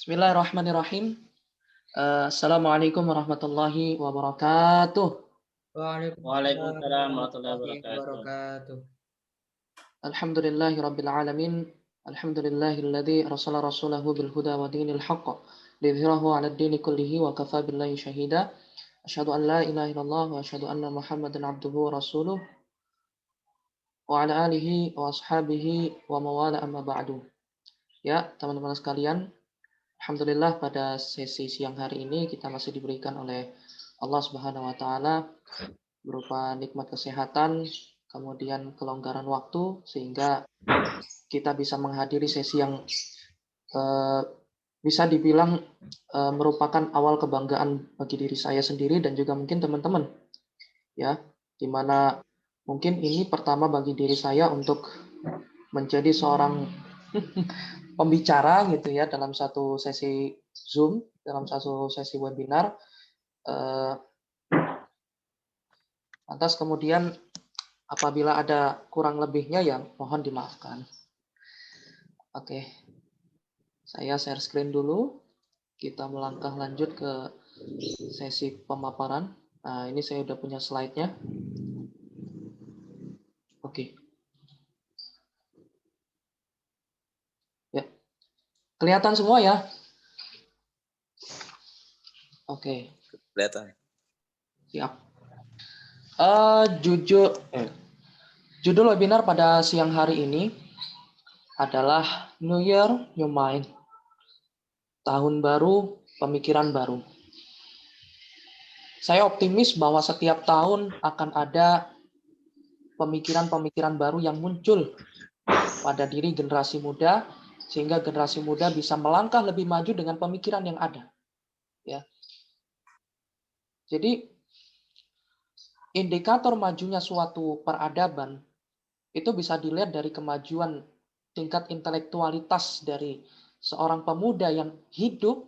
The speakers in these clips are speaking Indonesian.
Bismillahirrahmanirrahim. Assalamualaikum warahmatullahi wabarakatuh. Waalaikumsalam Waalaikumsalam warahmatullahi warahmatullahi wabarakatuh. wabarakatuh. Alhamdulillahi rabbil alamin. Alhamdulillahilladzi arsala rasulahu bil huda wa dinil haqq liyudhhirahu 'alad dini kullihi wa kafa billahi syahida. Asyhadu an la ilaha illallah wa asyhadu anna Muhammadan abduhu wa rasuluh wa ala alihi wa ashabihi wa mawala amma ba'du. Ya, teman-teman sekalian, alhamdulillah pada sesi siang hari ini kita masih diberikan oleh Allah Subhanahu wa taala berupa nikmat kesehatan, kemudian kelonggaran waktu, sehingga kita bisa menghadiri sesi yang eh, bisa dibilang merupakan awal kebanggaan bagi diri saya sendiri dan juga mungkin teman-teman, ya, dimana mungkin ini pertama bagi diri saya untuk menjadi seorang pembicara gitu ya dalam satu sesi Zoom, dalam satu sesi webinar. Lantas kemudian apabila ada kurang lebihnya ya mohon dimaafkan. Oke, saya share screen dulu. Kita melangkah lanjut ke sesi pemaparan. Nah, ini saya udah punya slide-nya. Oke. Ya, kelihatan semua ya? Oke. Kelihatan. Siap. Judul webinar pada siang hari ini adalah New Year, New Mind. Tahun baru, pemikiran baru. Saya optimis bahwa setiap tahun akan ada pemikiran-pemikiran baru yang muncul pada diri generasi muda, sehingga generasi muda bisa melangkah lebih maju dengan pemikiran yang ada. Ya. Jadi indikator majunya suatu peradaban itu bisa dilihat dari kemajuan tingkat intelektualitas dari seorang pemuda yang hidup,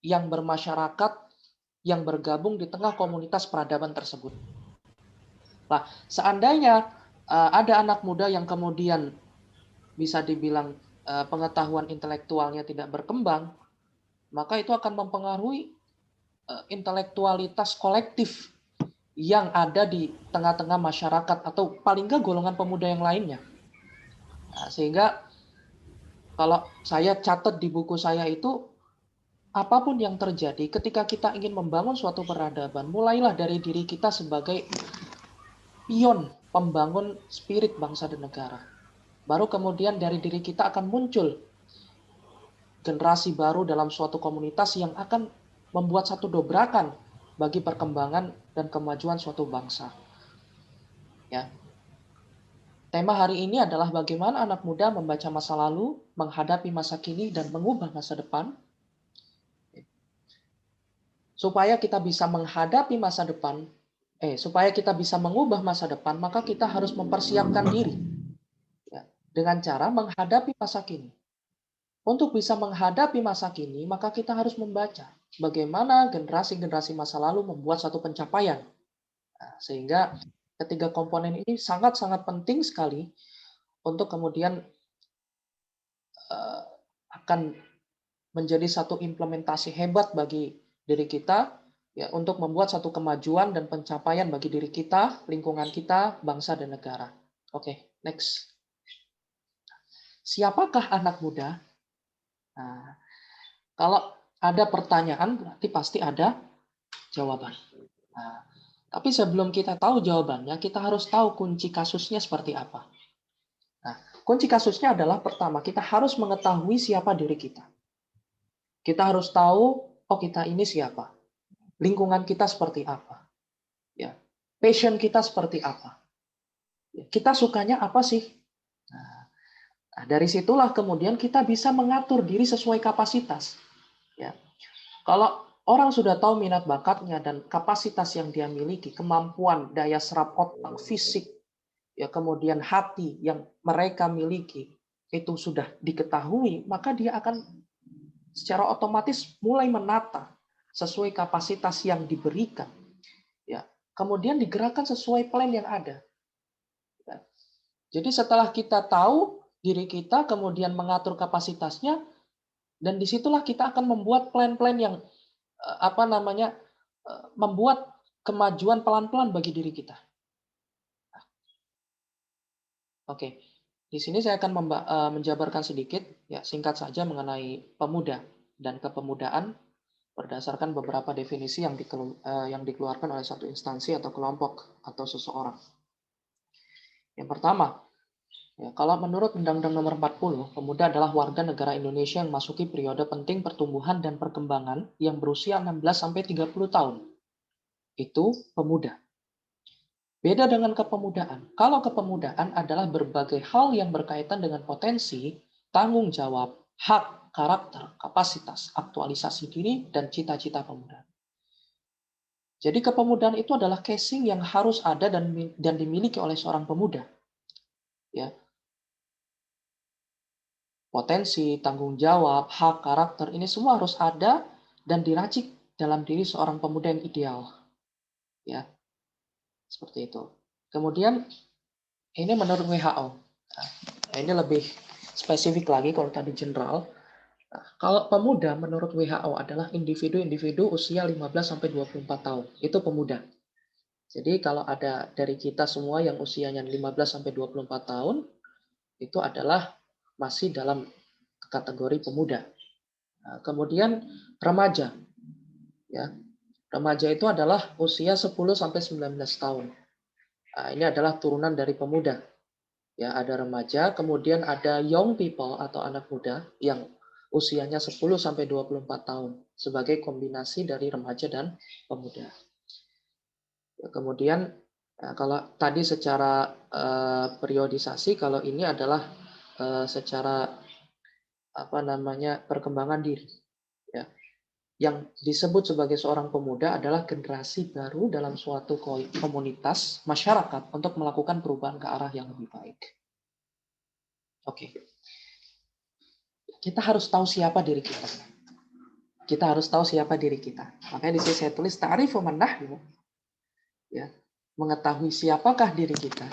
yang bermasyarakat, yang bergabung di tengah komunitas peradaban tersebut. Nah, seandainya ada anak muda yang kemudian bisa dibilang pengetahuan intelektualnya tidak berkembang, maka itu akan mempengaruhi intelektualitas kolektif yang ada di tengah-tengah masyarakat atau paling nggak golongan pemuda yang lainnya. Nah, sehingga kalau saya catat di buku saya itu, apapun yang terjadi ketika kita ingin membangun suatu peradaban, mulailah dari diri kita sebagai pion pembangun spirit bangsa dan negara. Baru kemudian dari diri kita akan muncul generasi baru dalam suatu komunitas yang akan membuat satu dobrakan bagi perkembangan dan kemajuan suatu bangsa. Ya. Tema hari ini adalah bagaimana anak muda membaca masa lalu, menghadapi masa kini, dan mengubah masa depan. Supaya kita bisa menghadapi masa depan, supaya kita bisa mengubah masa depan, maka kita harus mempersiapkan diri ya, dengan cara menghadapi masa kini. Untuk bisa menghadapi masa kini, maka kita harus membaca bagaimana generasi-generasi masa lalu membuat satu pencapaian. Nah, sehingga ketiga komponen ini sangat-sangat penting sekali untuk kemudian akan menjadi satu implementasi hebat bagi diri kita ya untuk membuat satu kemajuan dan pencapaian bagi diri kita, lingkungan kita, bangsa dan negara. Oke, next. Siapakah anak muda? Nah, kalau ada pertanyaan berarti pasti ada jawaban. Nah, tapi sebelum kita tahu jawabannya, kita harus tahu kunci kasusnya seperti apa. Nah, kunci kasusnya adalah pertama, kita harus mengetahui siapa diri kita. Kita harus tahu, oh kita ini siapa. Lingkungan kita seperti apa. Ya. Passion kita seperti apa. Ya. Kita sukanya apa sih? Nah, dari situlah kemudian kita bisa mengatur diri sesuai kapasitas. Ya. Kalau orang sudah tahu minat bakatnya dan kapasitas yang dia miliki, kemampuan, daya serap otak, fisik, ya kemudian hati yang mereka miliki, itu sudah diketahui, maka dia akan secara otomatis mulai menata sesuai kapasitas yang diberikan. Ya, kemudian digerakkan sesuai plan yang ada. Ya. Jadi setelah kita tahu diri kita, kemudian mengatur kapasitasnya, Dan disitulah kita akan membuat plan-plan yang membuat kemajuan pelan-pelan bagi diri kita. Oke, di sini saya akan menjabarkan sedikit, ya singkat saja mengenai pemuda dan kepemudaan berdasarkan beberapa definisi yang dikeluarkan oleh satu instansi atau kelompok atau seseorang. Yang pertama, ya, kalau menurut Undang-Undang Nomor 40, pemuda adalah warga negara Indonesia yang masuki periode penting pertumbuhan dan perkembangan yang berusia 16-30 tahun. Itu pemuda. Beda dengan kepemudaan. Kalau kepemudaan adalah berbagai hal yang berkaitan dengan potensi, tanggung jawab, hak, karakter, kapasitas, aktualisasi diri, dan cita-cita pemuda. Jadi kepemudaan itu adalah casing yang harus ada dan dimiliki oleh seorang pemuda. Ya, potensi, tanggung jawab, hak, karakter, ini semua harus ada dan diracik dalam diri seorang pemuda yang ideal. Ya, seperti itu. Kemudian, ini menurut WHO. Nah, ini lebih spesifik lagi kalau tadi general. Nah, kalau pemuda menurut WHO adalah individu-individu usia 15-24 tahun. Itu pemuda. Jadi kalau ada dari kita semua yang usianya 15-24 tahun, itu adalah masih dalam kategori pemuda. Nah, kemudian remaja, ya, remaja itu adalah usia 10-19 tahun. Nah, ini adalah turunan dari pemuda. Ya, ada remaja, kemudian ada young people atau anak muda yang usianya 10-24 tahun sebagai kombinasi dari remaja dan pemuda. Ya, kemudian kalau tadi secara periodisasi, kalau ini adalah secara perkembangan diri. Ya. Yang disebut sebagai seorang pemuda adalah generasi baru dalam suatu komunitas masyarakat untuk melakukan perubahan ke arah yang lebih baik. Oke. Kita harus tahu siapa diri kita. Kita harus tahu siapa diri kita. Makanya di sini saya tulis ta'rifu man nahnu. Ya, mengetahui siapakah diri kita.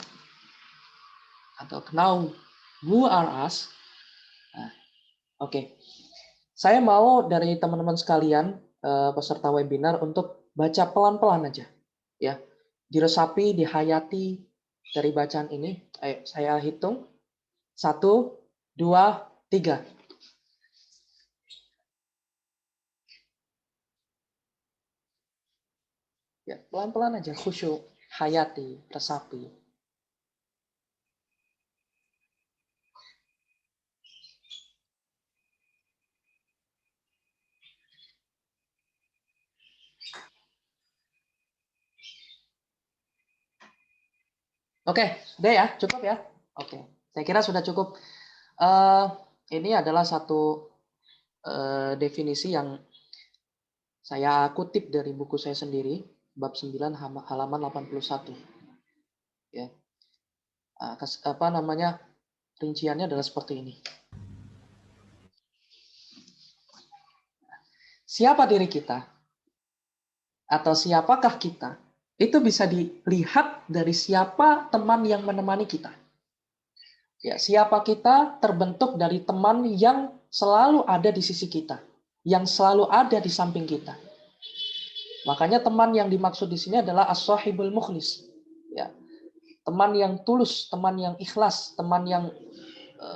Atau know who are us. Nah, oke. Saya mau dari teman-teman sekalian peserta webinar untuk baca pelan-pelan aja. Ya. Diresapi, dihayati dari bacaan ini. Ayo, saya hitung. 1, 2, 3. Ya, pelan-pelan aja, khusyuk, hayati, resapi. Oke, udah ya, cukup ya. Oke, saya kira sudah cukup. Ini adalah satu definisi yang saya kutip dari buku saya sendiri, bab 9 halaman 81. Ya. Rinciannya adalah seperti ini. Siapa diri kita? Atau siapakah kita? Itu bisa dilihat dari siapa teman yang menemani kita. Ya, siapa kita terbentuk dari teman yang selalu ada di sisi kita, yang selalu ada di samping kita. Makanya teman yang dimaksud di sini adalah as-sahibul mukhlis. Ya. Teman yang tulus, teman yang ikhlas, teman yang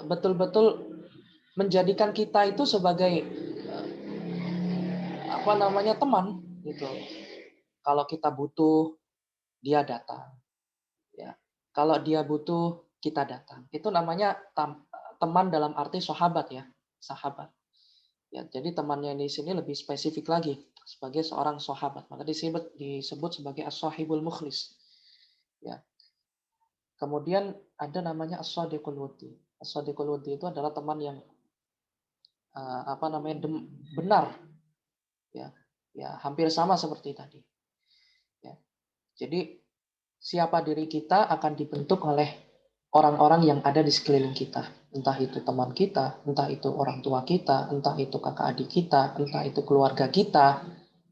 betul-betul menjadikan kita itu sebagai teman gitu. Kalau kita butuh, dia datang. Ya. Kalau dia butuh, kita datang. Itu namanya teman dalam arti sahabat ya, sahabat. Ya, jadi temannya di sini lebih spesifik lagi sebagai seorang sahabat. Maka disebut sebagai as-sahibul mukhlis. Ya. Kemudian ada namanya as-sadiqul wudi. As-sadiqul wudi itu adalah teman yang benar. Ya. Ya, hampir sama seperti tadi. Ya. Jadi siapa diri kita akan dibentuk oleh orang-orang yang ada di sekeliling kita. Entah itu teman kita, entah itu orang tua kita, entah itu kakak adik kita, entah itu keluarga kita,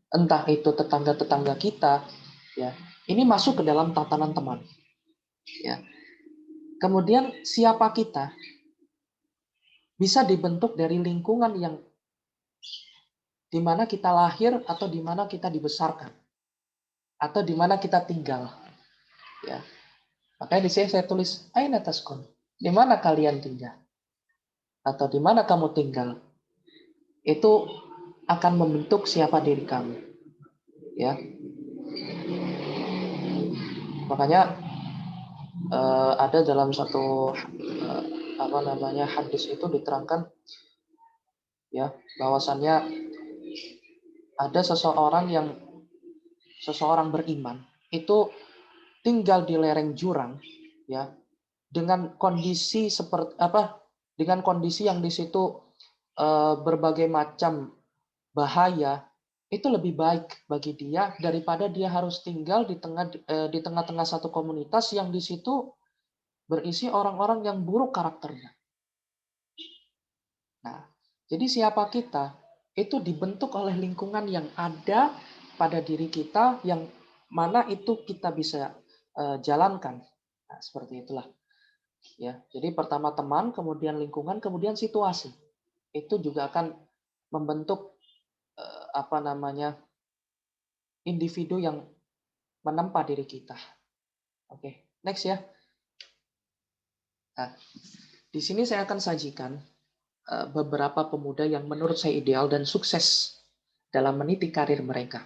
entah itu tetangga-tetangga kita. Ya, ini masuk ke dalam tatanan teman. Ya. Kemudian siapa kita bisa dibentuk dari lingkungan yang di mana kita lahir atau di mana kita dibesarkan atau di mana kita tinggal. Ya. Makanya di sini saya tulis aina taskun. Di mana kalian tinggal? Atau di mana kamu tinggal? Itu akan membentuk siapa diri kamu. Ya. Makanya ada dalam satu hadis itu diterangkan ya bahwasannya ada seseorang beriman itu tinggal di lereng jurang ya dengan kondisi yang di situ berbagai macam bahaya, itu lebih baik bagi dia daripada dia harus tinggal di tengah-tengah satu komunitas yang di situ berisi orang-orang yang buruk karakternya. Nah, jadi siapa kita itu dibentuk oleh lingkungan yang ada pada diri kita, yang mana itu kita bisa jalankan. Nah, seperti itulah. Ya, jadi pertama teman, kemudian lingkungan, kemudian situasi. Itu juga akan membentuk individu yang menempa diri kita. Oke, next ya. Nah, di sini saya akan sajikan beberapa pemuda yang menurut saya ideal dan sukses dalam meniti karir mereka.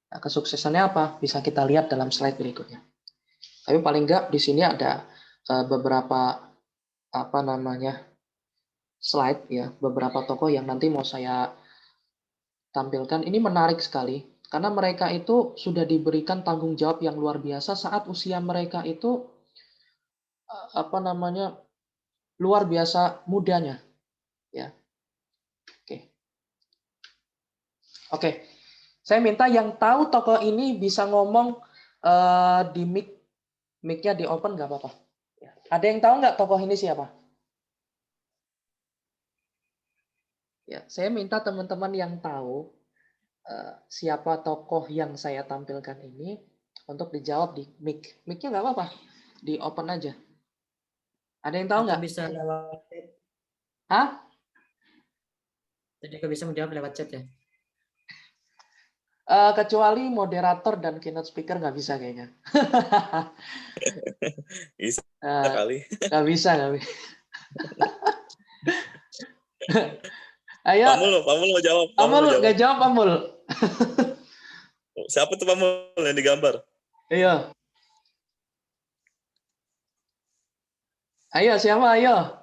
Nah, kesuksesannya apa? Bisa kita lihat dalam slide berikutnya. Tapi paling enggak di sini ada beberapa slide ya, beberapa tokoh yang nanti mau saya tampilkan. Ini menarik sekali karena mereka itu sudah diberikan tanggung jawab yang luar biasa saat usia mereka itu luar biasa mudanya ya. Oke. Saya minta yang tahu tokoh ini bisa ngomong di mic-nya di open nggak apa-apa. Ada yang tahu nggak tokoh ini siapa? Ya, saya minta teman-teman yang tahu siapa tokoh yang saya tampilkan ini untuk dijawab di mic. Mic-nya nggak apa-apa, di open aja. Ada yang tahu nggak? Bisa lewat chat. Hah? Jadi bisa menjawab lewat chat ya? Kecuali moderator dan keynote speaker nggak bisa kayaknya. Bisa kali. Nggak bisa. Ayo. Pamul mau jawab. Pamul nggak jawab, Pamul. Siapa tuh Pamul yang digambar? Iya. Ayo, siapa? Ayo.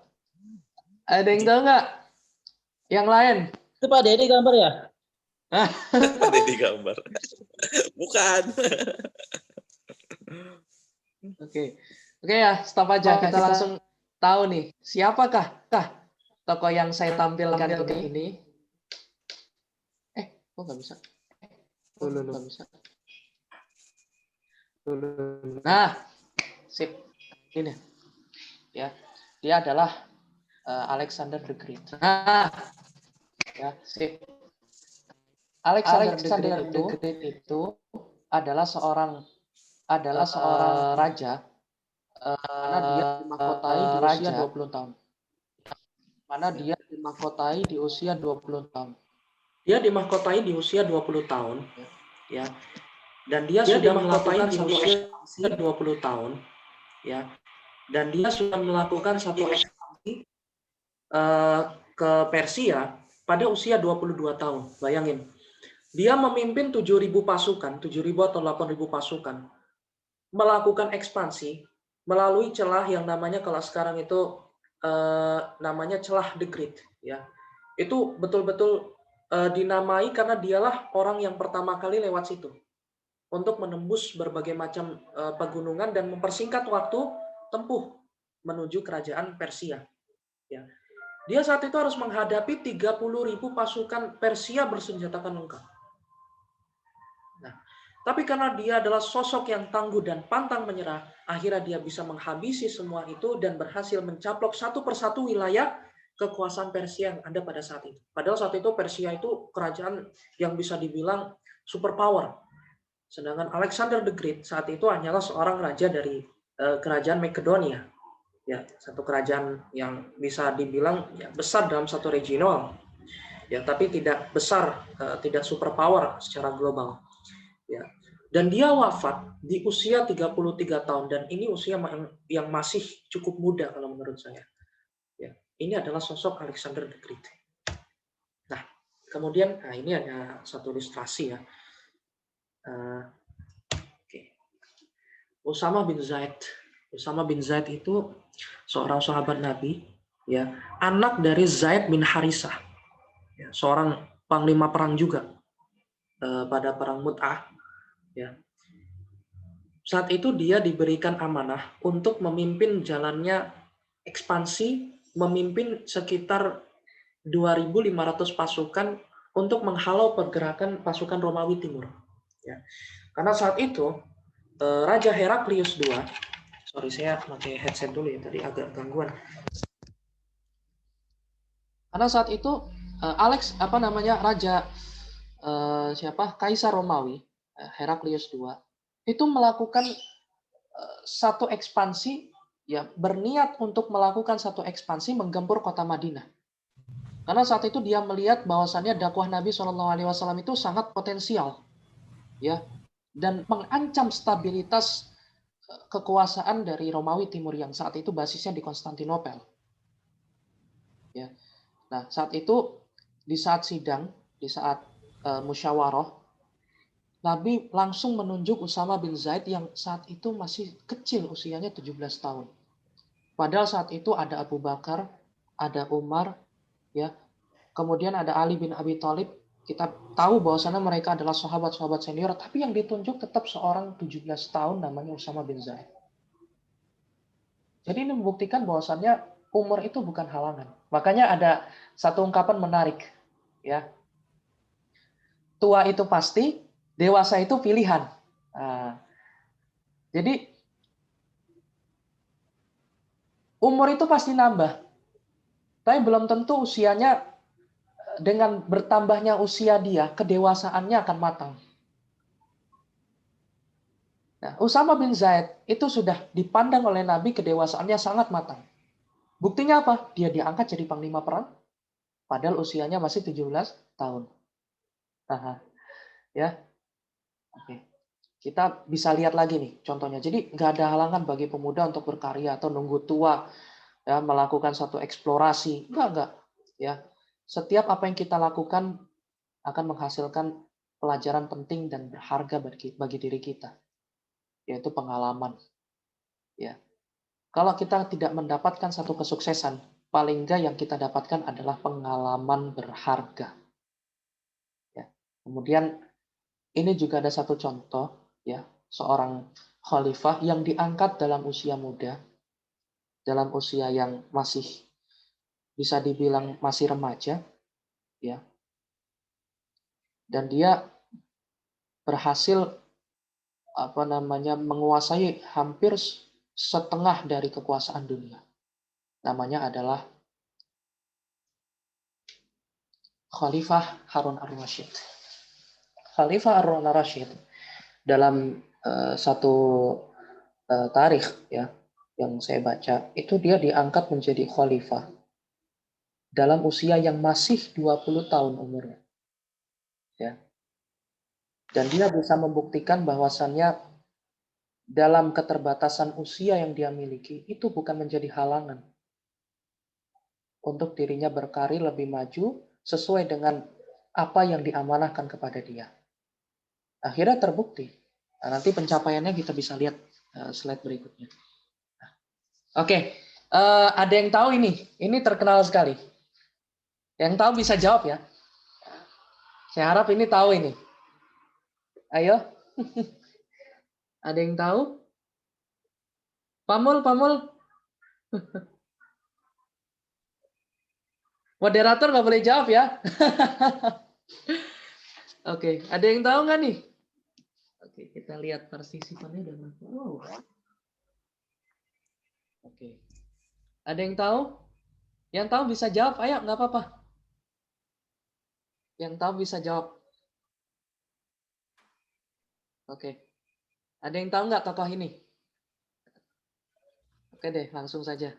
Ada yang tahu nggak? Yang lain? Itu Pak Deddy gambar ya? Deddy gambar. Bukan. Oke ya, stop aja. Kita langsung tahu nih. Siapakah tokoh yang saya tampilkan ini? Kok nggak bisa? Nggak bisa. Nah, sip. Ini ya, dia adalah Alexander the Great. Nah, ya, sip. Alexander the Great itu adalah seorang raja, karena dia dimahkotai di usia 20 tahun. Dia dimahkotai di usia 20 tahun, ya. Dan dia sudah melakukan satu ekspansi 20 tahun, ya. Dan dia sudah melakukan satu ekspansi ke Persia pada usia 22 tahun. Bayangin. Dia memimpin 7.000 pasukan, 7.000 atau 8.000 pasukan, melakukan ekspansi melalui celah yang namanya kalau sekarang itu namanya celah the Great, ya. Itu betul-betul dinamai karena dialah orang yang pertama kali lewat situ untuk menembus berbagai macam pegunungan dan mempersingkat waktu tempuh menuju kerajaan Persia, ya. Dia saat itu harus menghadapi 30.000 pasukan Persia bersenjatakan lengkap. Nah, tapi karena dia adalah sosok yang tangguh dan pantang menyerah, akhirnya dia bisa menghabisi semua itu dan berhasil mencaplok satu persatu wilayah kekuasaan Persia yang ada pada saat itu. Padahal saat itu Persia itu kerajaan yang bisa dibilang superpower. Sedangkan Alexander the Great saat itu hanyalah seorang raja dari kerajaan Makedonia. Ya, satu kerajaan yang bisa dibilang ya, besar dalam satu regional. ya, tapi tidak besar, tidak superpower secara global. Ya. Dan dia wafat di usia 33 tahun, dan ini usia yang masih cukup muda kalau menurut saya. Ya. Ini adalah sosok Alexander the Great. Nah, kemudian, ini ada satu ilustrasi ya. Oke. Usama bin Zaid. Usama bin Zaid itu seorang sahabat Nabi, ya, anak dari Zaid bin Harisah, ya, seorang panglima perang juga pada perang Mut'ah. Ya. Saat itu dia diberikan amanah untuk memimpin jalannya ekspansi, memimpin sekitar 2.500 pasukan untuk menghalau pergerakan pasukan Romawi Timur. Ya. Karena saat itu Raja Heraklius II, sorry saya pakai headset dulu ya, tadi agak gangguan. Karena saat itu Raja Kaisar Romawi Heraklius II itu melakukan satu ekspansi, ya, berniat untuk melakukan satu ekspansi menggempur kota Madinah. Karena saat itu dia melihat bahwasannya dakwah Nabi SAW itu sangat potensial, ya, dan mengancam stabilitas kekuasaan dari Romawi Timur yang saat itu basisnya di Konstantinopel. Ya. Nah, saat itu di saat sidang, di saat musyawarah, Nabi langsung menunjuk Usama bin Zaid yang saat itu masih kecil, usianya 17 tahun. Padahal saat itu ada Abu Bakar, ada Umar, ya, kemudian ada Ali bin Abi Thalib. Kita tahu bahwasannya mereka adalah sahabat-sahabat senior, tapi yang ditunjuk tetap seorang 17 tahun namanya Usama bin Zaid. Jadi ini membuktikan bahwasannya umur itu bukan halangan. Makanya ada satu ungkapan menarik, ya. Tua itu pasti, dewasa itu pilihan. Nah, jadi umur itu pasti nambah, tapi belum tentu usianya, dengan bertambahnya usia dia, kedewasaannya akan matang. Nah, Usama bin Zaid itu sudah dipandang oleh Nabi kedewasaannya sangat matang. Buktinya apa? Dia diangkat jadi panglima perang, padahal usianya masih 17 tahun. Nah, ya, oke. Kita bisa lihat lagi nih contohnya. Jadi nggak ada halangan bagi pemuda untuk berkarya atau nunggu tua, ya, melakukan satu eksplorasi. Enggak. Ya. Setiap apa yang kita lakukan akan menghasilkan pelajaran penting dan berharga bagi diri kita, yaitu pengalaman. Ya. Kalau kita tidak mendapatkan satu kesuksesan, paling enggak yang kita dapatkan adalah pengalaman berharga. Ya. Kemudian ini juga ada satu contoh, ya, seorang khalifah yang diangkat dalam usia muda, dalam usia yang masih bisa dibilang masih remaja, ya, dan dia berhasil menguasai hampir setengah dari kekuasaan dunia. Namanya adalah Khalifah Harun ar-Rasyid. Khalifah Harun ar-Rasyid dalam satu tarikh, ya, yang saya baca, itu dia diangkat menjadi khalifah dalam usia yang masih 20 tahun umurnya. Ya. Dan dia bisa membuktikan bahwasannya dalam keterbatasan usia yang dia miliki, itu bukan menjadi halangan untuk dirinya berkarir lebih maju sesuai dengan apa yang diamanahkan kepada dia. Akhirnya terbukti. Nah, nanti pencapaiannya kita bisa lihat slide berikutnya. Oke, ada yang tahu ini? Ini terkenal sekali. Yang tahu bisa jawab ya. Saya harap ini tahu ini. Ayo. Ada yang tahu? Pamul. Moderator nggak boleh jawab ya. Oke, ada yang tahu nggak nih? Oke, kita lihat partisipannya dan wow. Oke, ada yang tahu? Yang tahu bisa jawab, ayo, nggak apa-apa. Yang tahu bisa jawab. Oke, ada yang tahu nggak tokoh ini? Oke deh, langsung saja.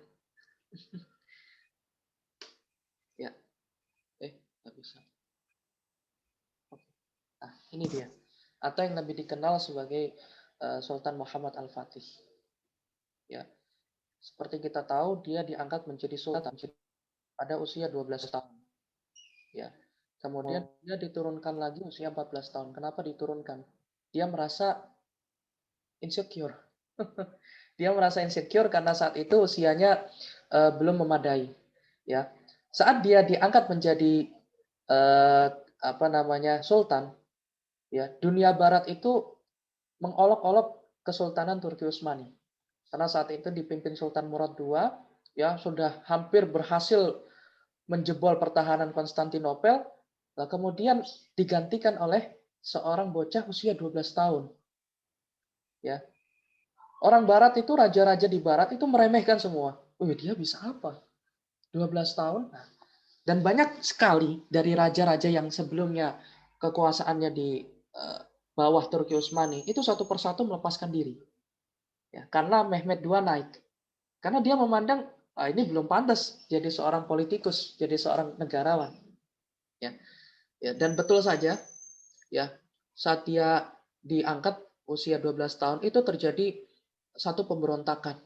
Ya, nggak bisa. Oke. Nah, ini dia. Atau yang lebih dikenal sebagai Sultan Muhammad Al-Fatih. Ya. Seperti kita tahu, dia diangkat menjadi sultan pada usia 12 tahun. Ya. Kemudian dia diturunkan lagi usia 14 tahun. Kenapa diturunkan? Dia merasa insecure. Dia merasa insecure karena saat itu usianya belum memadai. Ya. Saat dia diangkat menjadi sultan, ya, dunia barat itu mengolok-olok Kesultanan Turki Utsmani. Karena saat itu dipimpin Sultan Murad II, ya, sudah hampir berhasil menjebol pertahanan Konstantinopel, kemudian digantikan oleh seorang bocah usia 12 tahun. Ya. Orang barat itu, raja-raja di barat itu meremehkan semua. Dia bisa apa? 12 tahun? Nah, dan banyak sekali dari raja-raja yang sebelumnya kekuasaannya di bawah Turki Utsmani itu satu persatu melepaskan diri. Ya, karena Mehmed II naik. Karena dia memandang ini belum pantas jadi seorang politikus, jadi seorang negarawan. Ya. Ya, dan betul saja, ya, saat dia diangkat usia 12 tahun itu terjadi satu pemberontakan,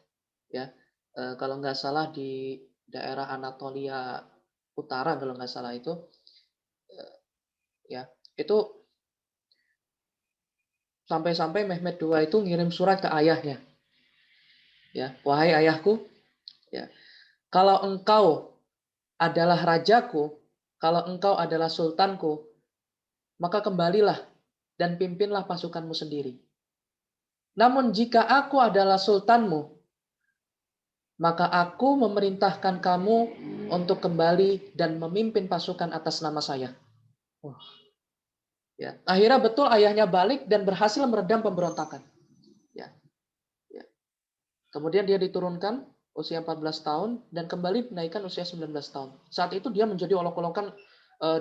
ya. Kalau nggak salah di daerah Anatolia Utara, kalau nggak salah itu, ya, itu sampai-sampai Mehmed II itu ngirim surat ke ayahnya, ya, wahai ayahku, ya, kalau engkau adalah rajaku, kalau engkau adalah sultanku, maka kembalilah dan pimpinlah pasukanmu sendiri. Namun jika aku adalah sultanmu, maka aku memerintahkan kamu untuk kembali dan memimpin pasukan atas nama saya. Wah. Ya. Akhirnya betul ayahnya balik dan berhasil meredam pemberontakan. Ya. Ya. Kemudian dia diturunkan usia 14 tahun dan kembali dinaikkan usia 19 tahun. Saat itu dia menjadi olok-olokan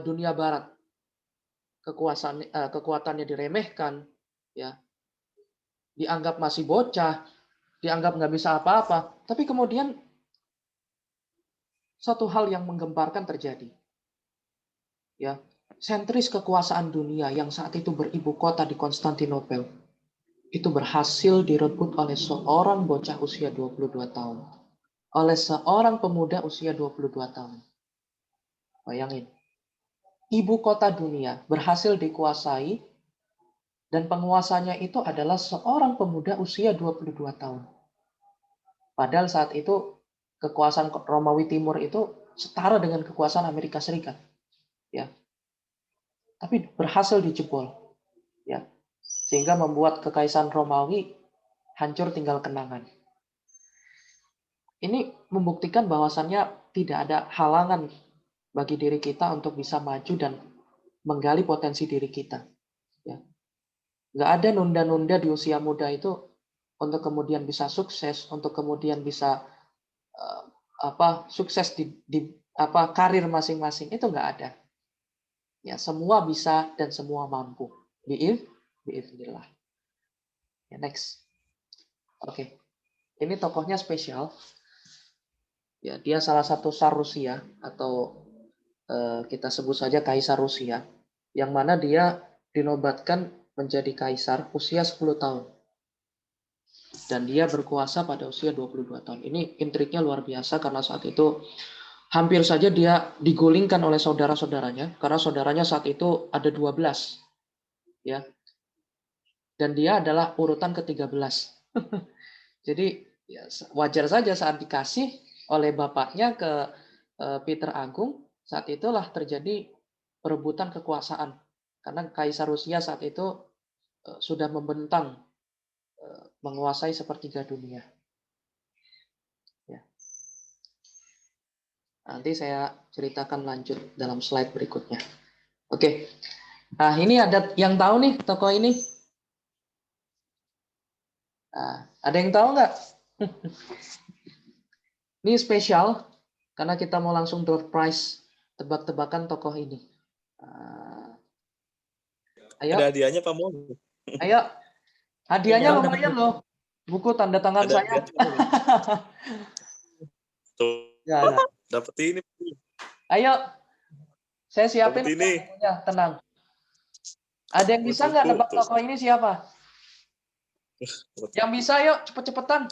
dunia barat. Kekuatannya diremehkan, ya. Dianggap masih bocah, dianggap nggak bisa apa-apa. Tapi kemudian satu hal yang menggemparkan terjadi. Ya, sentris kekuasaan dunia yang saat itu beribu kota di Konstantinopel itu berhasil direbut oleh seorang bocah usia 22 tahun. Oleh seorang pemuda usia 22 tahun. Bayangin. Ibu kota dunia berhasil dikuasai dan penguasanya itu adalah seorang pemuda usia 22 tahun. Padahal saat itu kekuasaan Romawi Timur itu setara dengan kekuasaan Amerika Serikat. Ya. Tapi berhasil dijebol. Ya. Sehingga membuat kekaisaran Romawi hancur tinggal kenangan. Ini membuktikan bahwasannya tidak ada halangan bagi diri kita untuk bisa maju dan menggali potensi diri kita. Ya. Nggak ada nunda-nunda di usia muda itu untuk kemudian bisa sukses, untuk kemudian bisa sukses di karir masing-masing, itu nggak ada. Ya, semua bisa dan semua mampu. Biiznillah. Ya, next. Oke. Ini tokohnya spesial. Ya, dia salah satu Tsar Rusia atau kita sebut saja Kaisar Rusia, yang mana dia dinobatkan menjadi kaisar usia 10 tahun. Dan dia berkuasa pada usia 22 tahun. Ini intriknya luar biasa karena saat itu hampir saja dia digulingkan oleh saudara-saudaranya karena saudaranya saat itu ada 12. Ya. Dan dia adalah urutan ke-13. Jadi ya, wajar saja saat dikasih oleh bapaknya ke Peter Agung, saat itulah terjadi perebutan kekuasaan. Karena Kaisar Rusia saat itu sudah membentang, menguasai sepertiga dunia. Ya. Nanti saya ceritakan lanjut dalam slide berikutnya. Oke. Nah, ini ada yang tahu nih tokoh ini? Nah, ada yang tahu nggak? Ini spesial karena kita mau langsung door prize tebak-tebakan tokoh ini. Ayo. Ada hadiahnya Pak Mon. Ayo. Hadiahnya lumayan loh. Buku tanda tangan Ada saya. Tuh. Ya, Dapat ini. ayo. Saya siapin Ini. ya, tenang. Ada yang bisa nggak nebak tokoh ini siapa? Yang bisa yuk cepet-cepetan.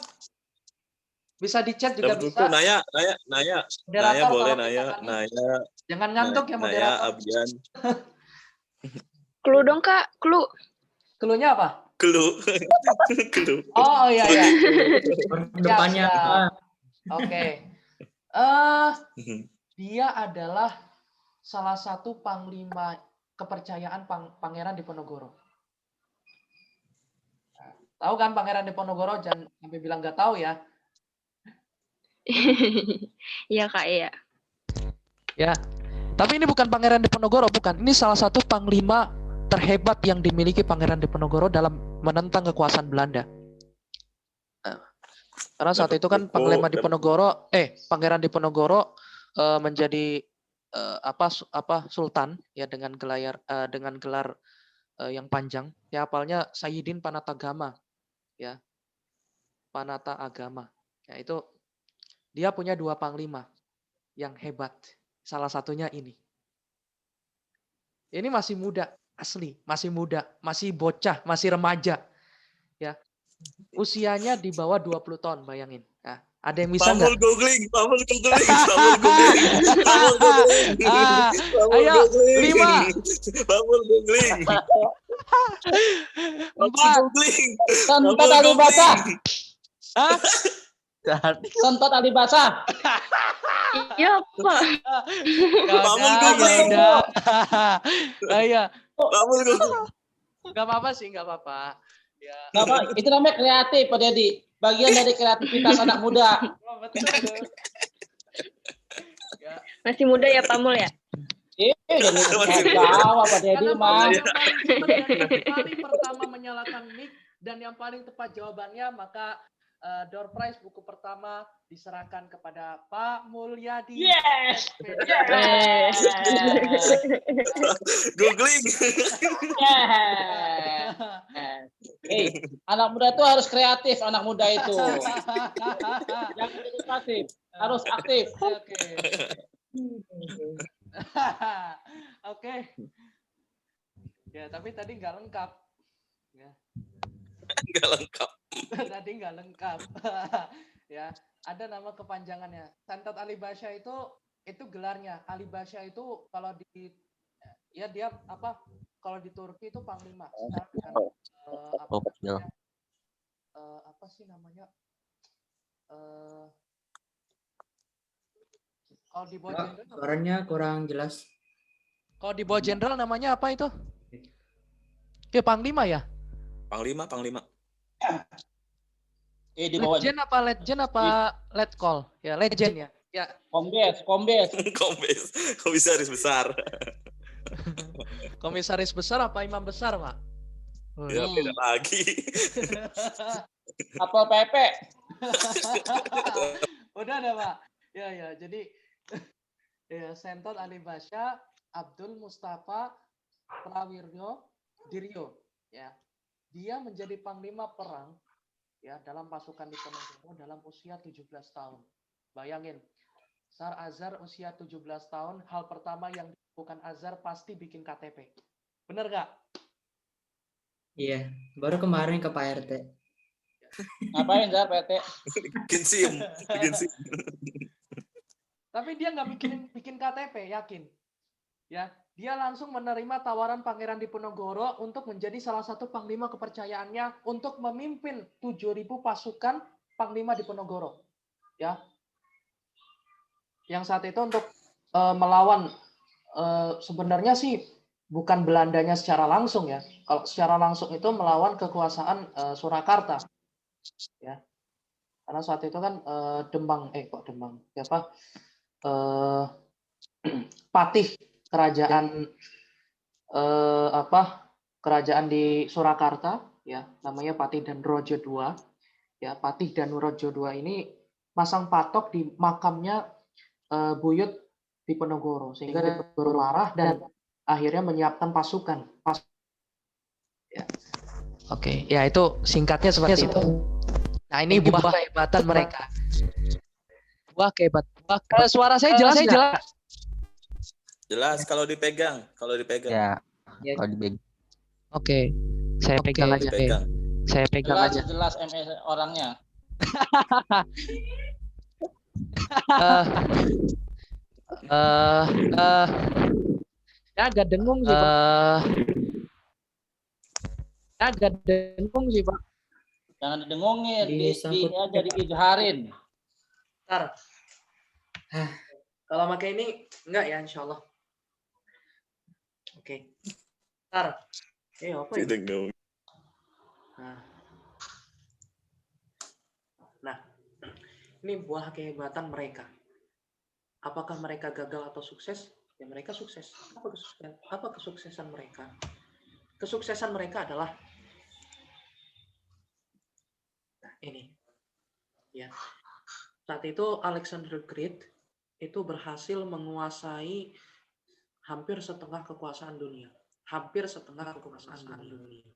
Bisa di chat juga bisa. Naya Moderator boleh tolong Naya. ditangani. Jangan ngantuk ya Naya, moderator. Abian. Clue dong Kak, clue. Cluenya apa? Clue. Oh iya ya. Depannya. Siap. Oke. Dia adalah salah satu panglima kepercayaan Pangeran Diponegoro. Nah, tahu kan Pangeran Diponegoro? Jangan sampai bilang nggak tahu ya. Iya Kak, iya. Ya. Tapi ini bukan Pangeran Diponegoro, bukan. Ini salah satu panglima terhebat yang dimiliki Pangeran Diponegoro dalam menentang kekuasaan Belanda. Nah, karena saat itu kan Panglima Diponegoro, Pangeran Diponegoro menjadi sultan ya dengan gelar yang panjang. Ya apalnya Sayyidin Panatagama ya. Panata Agama. Ya itu dia punya 2 panglima yang hebat. Salah satunya ini. Ini masih muda, asli, masih muda, masih bocah, masih remaja. Ya. Usianya di bawah 20 tahun, bayangin. Nah, ada yang bisa nggak? Pamul googling. Ayo, 5. Pamul googling. 4. Sentot Alibasa. Hah? Sentot Alibasa. Iya Pak. Pamul googling. Ayo, Pamul googling. nggak apa-apa sih, nggak apa-apa. Ya. Nggak apa, itu namanya kreatif Pak Dedi. Bagian dari kreativitas anak muda. Oh, betul. Ya. Masih muda ya Pamul ya? Jadi jawab Pak Dedi Karena mah. yang paling pertama menyalakan mic dan yang paling tepat jawabannya, maka door prize buku pertama diserahkan kepada Pak Mulyadi. Yes. Googling. Anak muda itu harus kreatif, anak muda itu. Jangan jadi pasif, harus aktif. Oke. Oke. Ya, tapi tadi nggak lengkap. Ya. Nggak lengkap. Tadi nggak lengkap. Ya, ada nama kepanjangannya. Sentot Alibasha itu gelarnya. Alibasha itu kalau di dia apa? Kalau di Turki itu panglima. Apa sih namanya? Kalau di bawah jenderal, Suaranya kurang jelas. kalau di bawah jenderal namanya apa itu? Ya panglima ya. Panglima. Di bawah Legend apa legend apa letkol? Ya legend ya. Ya. kombes. Kombes. Komisaris besar. Komisaris besar apa imam besar, Pak? Ya beda lagi. Apa PP? Udah ada, Pak. Ya, jadi ya Sentot Alibasha Abdul Mustafa Prawiryo Diryo ya. Dia menjadi panglima perang ya dalam pasukan Diponegoro dalam usia 17 tahun. Bayangin, Sar Azhar usia 17 tahun, hal pertama yang dilakukan Azhar pasti bikin KTP. Bener nggak? Iya, baru kemarin ke Pak RT. Ngapain Zar PT? Bikin SIM. Tapi dia nggak bikin KTP, yakin. Ya, dia langsung menerima tawaran Pangeran Diponegoro untuk menjadi salah satu panglima kepercayaannya untuk memimpin 7.000 pasukan Panglima Diponegoro. Ya. Yang saat itu untuk melawan sebenarnya sih bukan Belandanya secara langsung ya. Kalau secara langsung itu melawan kekuasaan Surakarta. Ya. Karena saat itu kan Demang. Siapa? Patih kerajaan kerajaan di Surakarta ya, namanya Patih Danrojo II. Ya, Patih Danrojo II ini masang patok di makamnya Buyut Diponegoro sehingga Diponegoro marah dan akhirnya menyiapkan pasukan. Ya. Oke, ya itu singkatnya seperti itu. Nah, ini buah kehebatan mereka. Buah kehebatan. Suara saya jelas nggak? Jelas kalau dipegang, kalau dipegang. Ya, Ya. kalau dipegang. Oke, saya pegang aja. Dipegang. Saya pegang Jelas, aja. jelas MS orangnya. Eh, eh, eh, ya agak dengung sih, Pak. Ya agak dengung sih, Pak. Jangan didengungin, di Disangkut ini aja diizharin. Ntar. Kalau pakai ini enggak ya, insya Allah. Oke. Ntar. Apa ya? Didengung. Nah, ini buah kehebatan mereka. Apakah mereka gagal atau sukses? Ya mereka sukses. Apa kesuksesan mereka? Kesuksesan mereka adalah ini. Ya. Saat itu Alexander the Great itu berhasil menguasai hampir setengah kekuasaan dunia. Hampir setengah kekuasaan dunia.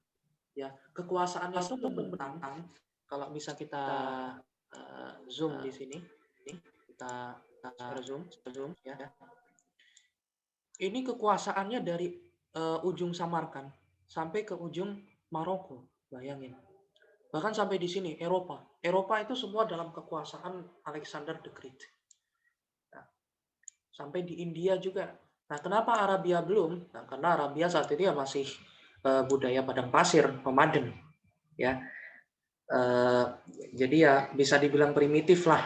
Ya, kekuasaannya itu membentang. Kalau bisa kita zoom di sini, kita zoom ya. Ini kekuasaannya dari ujung Samarkand sampai ke ujung Maroko, bayangin. Bahkan sampai di sini Eropa. Eropa itu semua dalam kekuasaan Alexander the Great. Nah, sampai di India juga. Nah, kenapa Arabia belum? Nah, karena Arabia saat itu ya masih budaya padang pasir, nomaden, ya. Jadi ya bisa dibilang primitif lah,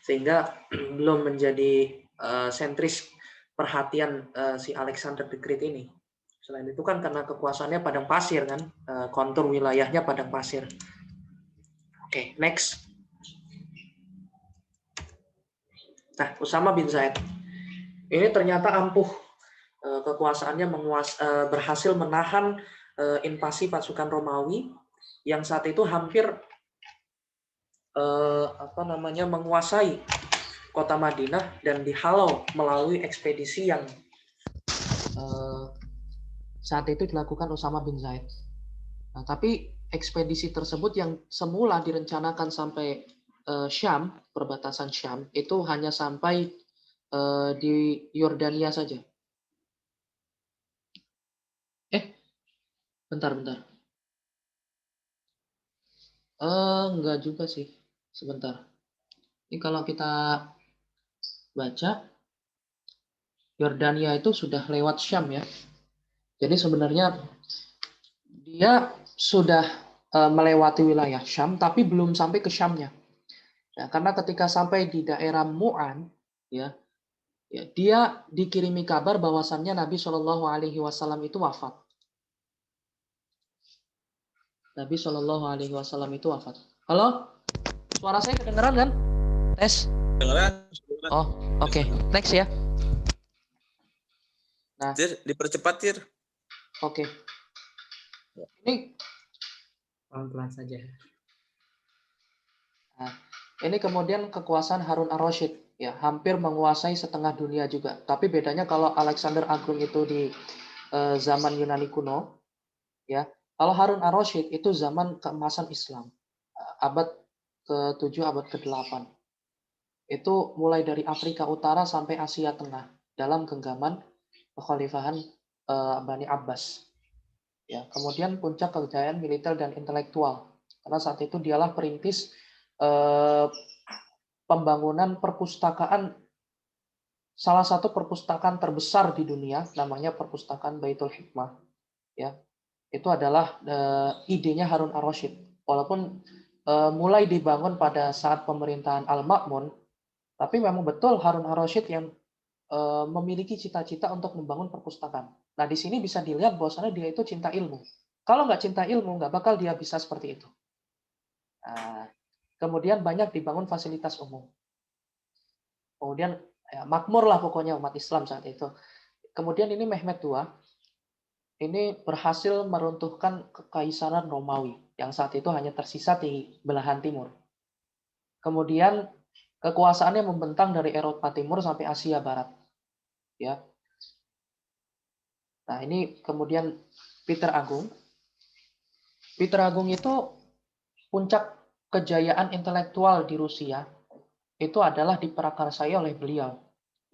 sehingga belum menjadi sentris perhatian si Alexander the Great ini. Selain itu kan karena kekuasaannya padang pasir kan, kontur wilayahnya padang pasir. Oke, next. Nah, Usama bin Zaid ini ternyata ampuh kekuasaannya berhasil menahan invasi pasukan Romawi yang saat itu hampir menguasai kota Madinah dan dihalau melalui ekspedisi yang saat itu dilakukan Usama bin Zaid. Nah, tapi ekspedisi tersebut yang semula direncanakan sampai Syam, perbatasan Syam, itu hanya sampai di Yordania saja. Bentar. Enggak juga sih. Sebentar. Ini kalau kita baca, Yordania itu sudah lewat Syam ya. Jadi sebenarnya dia sudah melewati wilayah Syam, tapi belum sampai ke Syamnya. Ya, karena ketika sampai di daerah Mu'an, ya dia dikirimi kabar bahwasannya Nabi Shallallahu Alaihi Wasallam itu wafat. Nabi Shallallahu Alaihi Wasallam itu wafat. Halo, suara saya kedengeran kan? Tes. Kedengeran? Oh, oke. Next ya. Nah, Tir, dipercepat, Tir. oke. Ini Pelan-pelan saja. Nah, ini kemudian kekuasaan Harun ar-Rasyid, ya hampir menguasai setengah dunia juga. Tapi bedanya kalau Alexander Agung itu di zaman Yunani kuno, ya. Kalau Harun ar-Rasyid itu zaman keemasan Islam, abad ke-7, abad ke-8. Itu mulai dari Afrika Utara sampai Asia Tengah dalam genggaman kekhalifahan Bani Abbas. Ya, kemudian puncak kejayaan militer dan intelektual. Karena saat itu dialah perintis pembangunan perpustakaan, salah satu perpustakaan terbesar di dunia, namanya Perpustakaan Baitul Hikmah. Ya, itu adalah idenya Harun ar-Rasyid. Walaupun mulai dibangun pada saat pemerintahan Al-Ma'mun, tapi memang betul Harun ar-Rasyid yang memiliki cita-cita untuk membangun perpustakaan. Nah, di sini bisa dilihat bahwasannya dia itu cinta ilmu. Kalau nggak cinta ilmu, nggak bakal dia bisa seperti itu. Nah, kemudian banyak dibangun fasilitas umum. Kemudian ya, makmur lah pokoknya umat Islam saat itu. Kemudian ini Mehmed II, ini berhasil meruntuhkan kekaisaran Romawi yang saat itu hanya tersisa di belahan timur. Kemudian kekuasaannya membentang dari Eropa Timur sampai Asia Barat. Ya. Nah, ini kemudian Peter Agung. Peter Agung itu puncak kejayaan intelektual di Rusia itu adalah diprakarsai oleh beliau.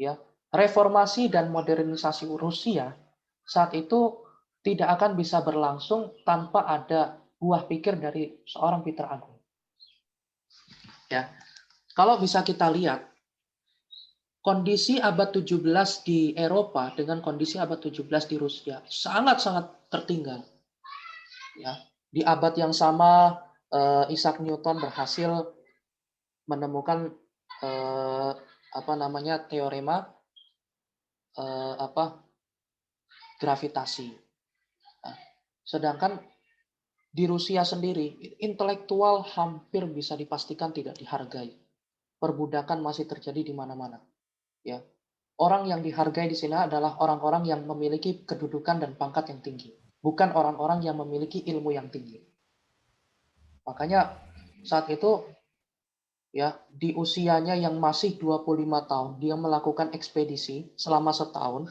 Ya, reformasi dan modernisasi Rusia saat itu tidak akan bisa berlangsung tanpa ada buah pikir dari seorang Peter Agung. Ya. Kalau bisa kita lihat kondisi abad 17 di Eropa dengan kondisi abad 17 di Rusia sangat-sangat tertinggal. Ya. Di abad yang sama Isaac Newton berhasil menemukan teorema gravitasi. Nah, sedangkan di Rusia sendiri intelektual hampir bisa dipastikan tidak dihargai. Perbudakan masih terjadi di mana-mana. Ya. Orang yang dihargai di sini adalah orang-orang yang memiliki kedudukan dan pangkat yang tinggi, bukan orang-orang yang memiliki ilmu yang tinggi. Makanya saat itu ya di usianya yang masih 25 tahun dia melakukan ekspedisi selama setahun,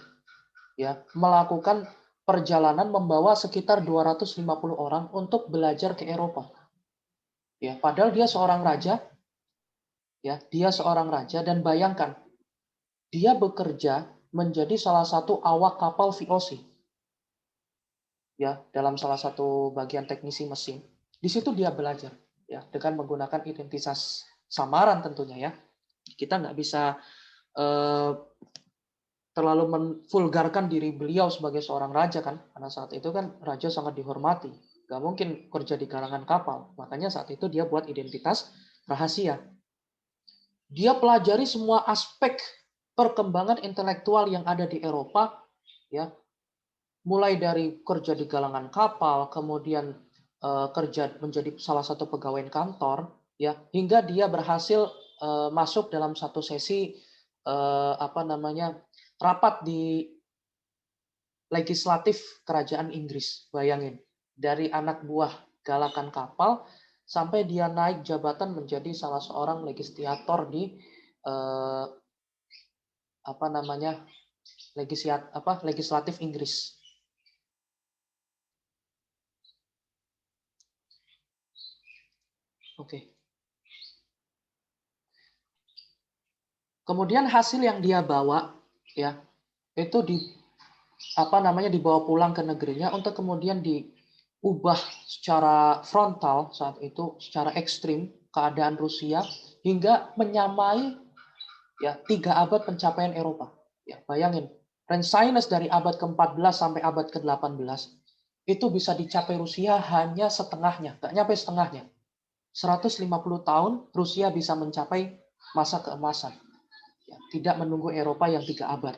ya, melakukan perjalanan membawa sekitar 250 orang untuk belajar ke Eropa. Ya, padahal dia seorang raja. Ya, dia seorang raja dan bayangkan dia bekerja menjadi salah satu awak kapal VOC. Ya, dalam salah satu bagian teknisi mesin. Di situ dia belajar ya dengan menggunakan identitas samaran tentunya ya. Kita nggak bisa terlalu memvulgarkan diri beliau sebagai seorang raja kan, karena saat itu kan raja sangat dihormati, nggak mungkin kerja di kalangan kapal, makanya saat itu dia buat identitas rahasia. Dia pelajari semua aspek perkembangan intelektual yang ada di Eropa, ya, mulai dari kerja di galangan kapal, kemudian kerja menjadi salah satu pegawai kantor, ya, hingga dia berhasil masuk dalam satu sesi rapat di legislatif kerajaan Inggris. Bayangin, dari anak buah galakan kapal sampai dia naik jabatan menjadi salah seorang legislator di legislatif Inggris. Oke. Kemudian hasil yang dia bawa ya itu dibawa pulang ke negerinya untuk kemudian diubah secara frontal saat itu secara ekstrim keadaan Rusia hingga menyamai ya 3 abad pencapaian Eropa. Ya, bayangin, Renaissance dari abad ke-14 sampai abad ke-18 itu bisa dicapai Rusia hanya setengahnya, nggak nyampe setengahnya. 150 tahun Rusia bisa mencapai masa keemasan. Ya, tidak menunggu Eropa yang 3 abad.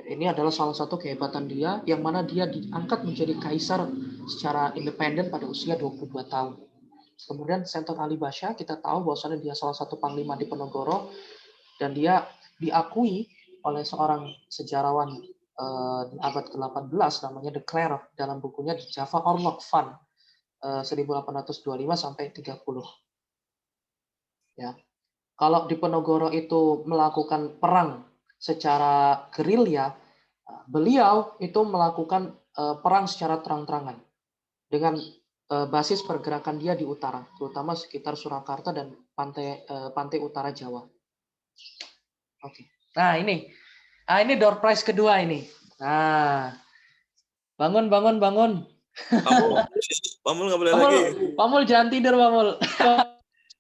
Ini adalah salah satu kehebatan dia, yang mana dia diangkat menjadi kaisar secara independen pada usia 22 tahun. Kemudian Senton Ali Basha, kita tahu bahwasanya dia salah satu panglima di Penogoro, dan dia diakui oleh seorang sejarawan di abad ke-18, namanya De Clercq, dalam bukunya di Java Orlog Van, 1825 sampai 30. Ya. Kalau di Penogoro itu melakukan perang secara gerilya, beliau itu melakukan perang secara terang-terangan dengan basis pergerakan dia di utara, terutama sekitar Surakarta dan pantai utara Jawa. Oke. Nah ini door prize kedua ini. Nah, bangun. Pamul nggak boleh lagi. Pamul jangan tidur, Pamul.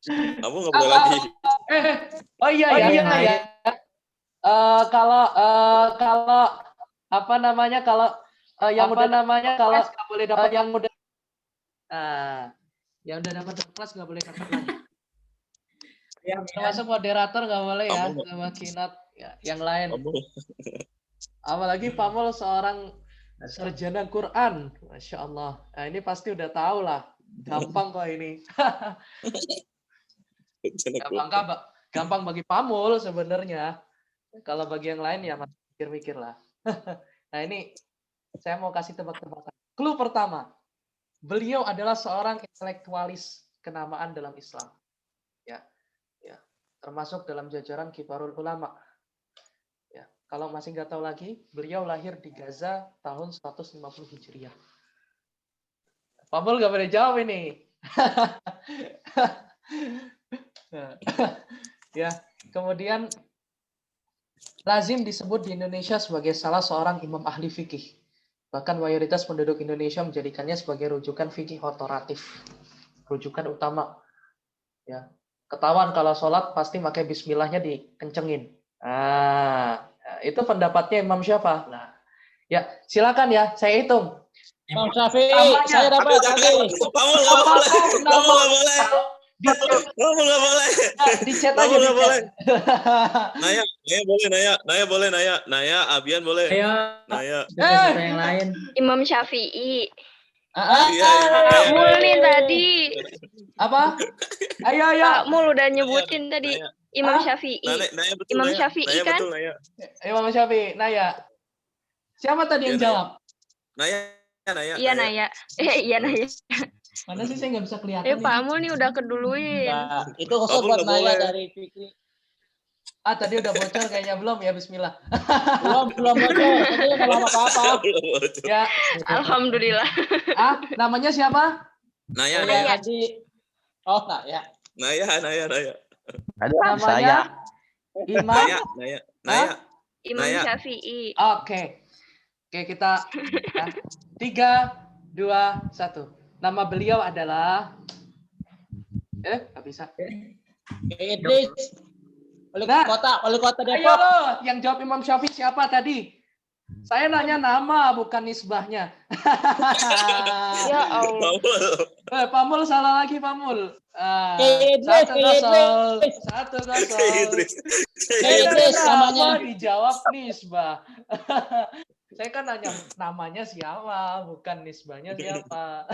Kamu nggak boleh lagi. Oh iya. Kalau nggak boleh dapat yang muda. Yang udah dapat kelas nggak boleh dapat lagi. Termasuk moderator nggak boleh ya, sama Kinat ya, yang lain. Apalagi Pamul seorang sarjana Quran, Masya Allah. Nah, ini pasti udah tahu lah, gampang kok ini. Gampang bagi Pamul sebenarnya. Kalau bagi yang lain ya masih mikir-mikir lah. Nah ini saya mau kasih tebak-tebakan. Clue pertama, beliau adalah seorang intelektualis kenamaan dalam Islam. Ya, termasuk dalam jajaran Kibarul Ulama. Ya, kalau masih nggak tahu lagi, beliau lahir di Gaza tahun 150 Hijriah. Pamul nggak boleh jawab ini. Ya, kemudian lazim disebut di Indonesia sebagai salah seorang imam ahli fikih. Bahkan mayoritas penduduk Indonesia menjadikannya sebagai rujukan fikih otoratif, rujukan utama. Ya, ketahuan kalau sholat pasti pakai Bismillahnya dikencengin. Itu pendapatnya Imam siapa? Nah, ya silakan ya, saya hitung. Imam Syafi'i, Namanya. saya dapat tadi. Kamu nggak boleh. Kamu nggak boleh. Di chat, Kamu nggak boleh. di chat Kamu aja di nggak boleh. chat. Naya boleh Naya. Naya boleh Naya. Naya, Abian boleh. Ayo, Naya. peserta yang lain. Imam Syafi'i. Iya, Pak Naya. Mul nih tadi. Apa? Ayo. Pak Mul udah nyebutin tadi. Naya. Imam Hah? Syafi'i. Naya betul Imam Naya. Syafi'i Naya kan? betul Naya. Imam Syafi'i, Naya. Siapa tadi yang Iya, Naya. jawab? Naya. Iya Naya. Iya Naya. Mana sih saya nggak bisa kelihatan Pak ini. Mul nih udah keduluin. Nah, itu khusus Kamu buat nggak Naya boleh. dari Fikri. Tadi udah bocor kayaknya belum ya, bismillah. Belum bocor, tadi nggak lama apa-apa. Ya, Alhamdulillah. namanya siapa? Naya. Naya. Tadi, oh nggak ya. Naya. Aduh, Namanya Imam. Naya. Imam Naya. Syafi'i. Oke, kita ya. 3, 2, 1. Nama beliau adalah nggak bisa. Idris. Wali Nah. kota Ayo Depok. lo, yang jawab Imam Syafi'i siapa tadi? Saya nanya nama, bukan nisbahnya. Ya Allah. Pamul salah lagi, Pamul. Idris, 1-0. Idris. 1-0. Idris Saya namanya. dijawab nisbah. Saya kan nanya namanya siapa, bukan nisbahnya siapa.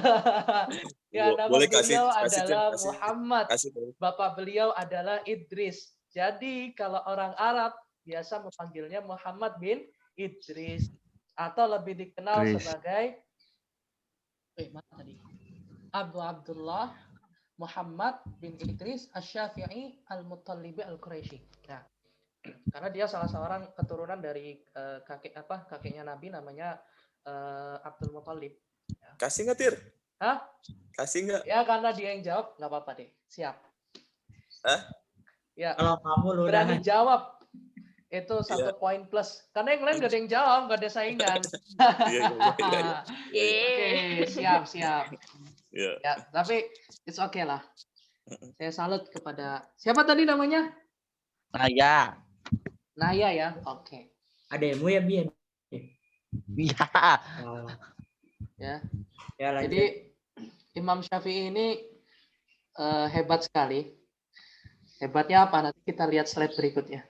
Ya, nama Boleh beliau kasih adalah kasih. Muhammad. Kasih. Bapak beliau adalah Idris. Jadi kalau orang Arab biasa memanggilnya Muhammad bin Idris atau lebih dikenal Idris. sebagai mana tadi? Abu Abdullah Muhammad bin Idris Asy-Syafi'i Al-Muttalibi Al-Quraisy. Nah, karena dia salah seorang keturunan dari kakeknya Nabi namanya Abdul Muthalib. Kasih nggak Tir? Hah? Kasih nggak? Ya karena dia yang jawab nggak apa-apa deh. Siap. Hah? Ya. Kalau kamu lu udah Berani jawab itu 1 poin plus. Karena yang lain nggak ada yang jawab, nggak ada saingan. Iya. Oke, siap. Iya. Ya, tapi it's okay lah. Saya salut kepada siapa tadi namanya? Naya ya. Oke. ademu ya Bian. Iya. Oh. Ya. Ya lanjut. Jadi Imam Syafi'i ini hebat sekali. Hebatnya apa? Nanti kita lihat slide berikutnya.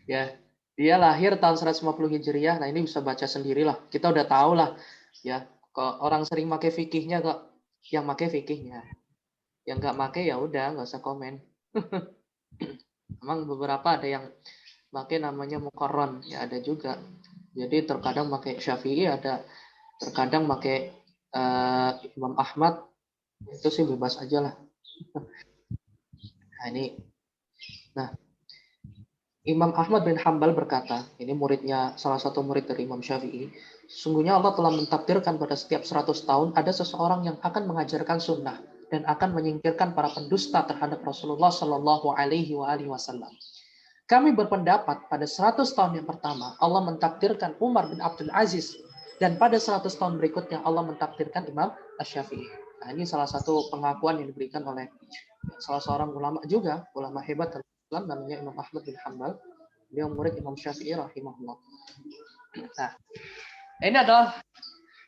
Ya, dia lahir tahun 150 Hijriah. Nah, ini bisa baca sendirilah. Kita udah tahu lah. Ya, kok orang sering pakai fikihnya kok yang pakai fikihnya. Yang nggak pakai ya udah, nggak usah komen. Emang beberapa ada yang pakai namanya muqarron, ya ada juga. Jadi terkadang pakai Syafi'i, ada terkadang pakai Imam Ahmad. Itu sih bebas aja lah. Nah, Imam Ahmad bin Hambal berkata, ini muridnya, salah satu murid dari Imam Syafi'i, sesungguhnya Allah telah mentakdirkan pada setiap 100 tahun ada seseorang yang akan mengajarkan sunnah dan akan menyingkirkan para pendusta terhadap Rasulullah Shallallahu Alaihi Wasallam. Kami berpendapat pada 100 tahun yang pertama Allah mentakdirkan Umar bin Abdul Aziz dan pada 100 tahun berikutnya Allah mentakdirkan Imam Asy-Syafi'i. Nah, ini salah satu pengakuan yang diberikan oleh salah seorang ulama juga, ulama hebat dalam Islam, namanya Imam Ahmad bin Hambal. Dia murid Imam Syafi'i rahimahullah. Nah, ini adalah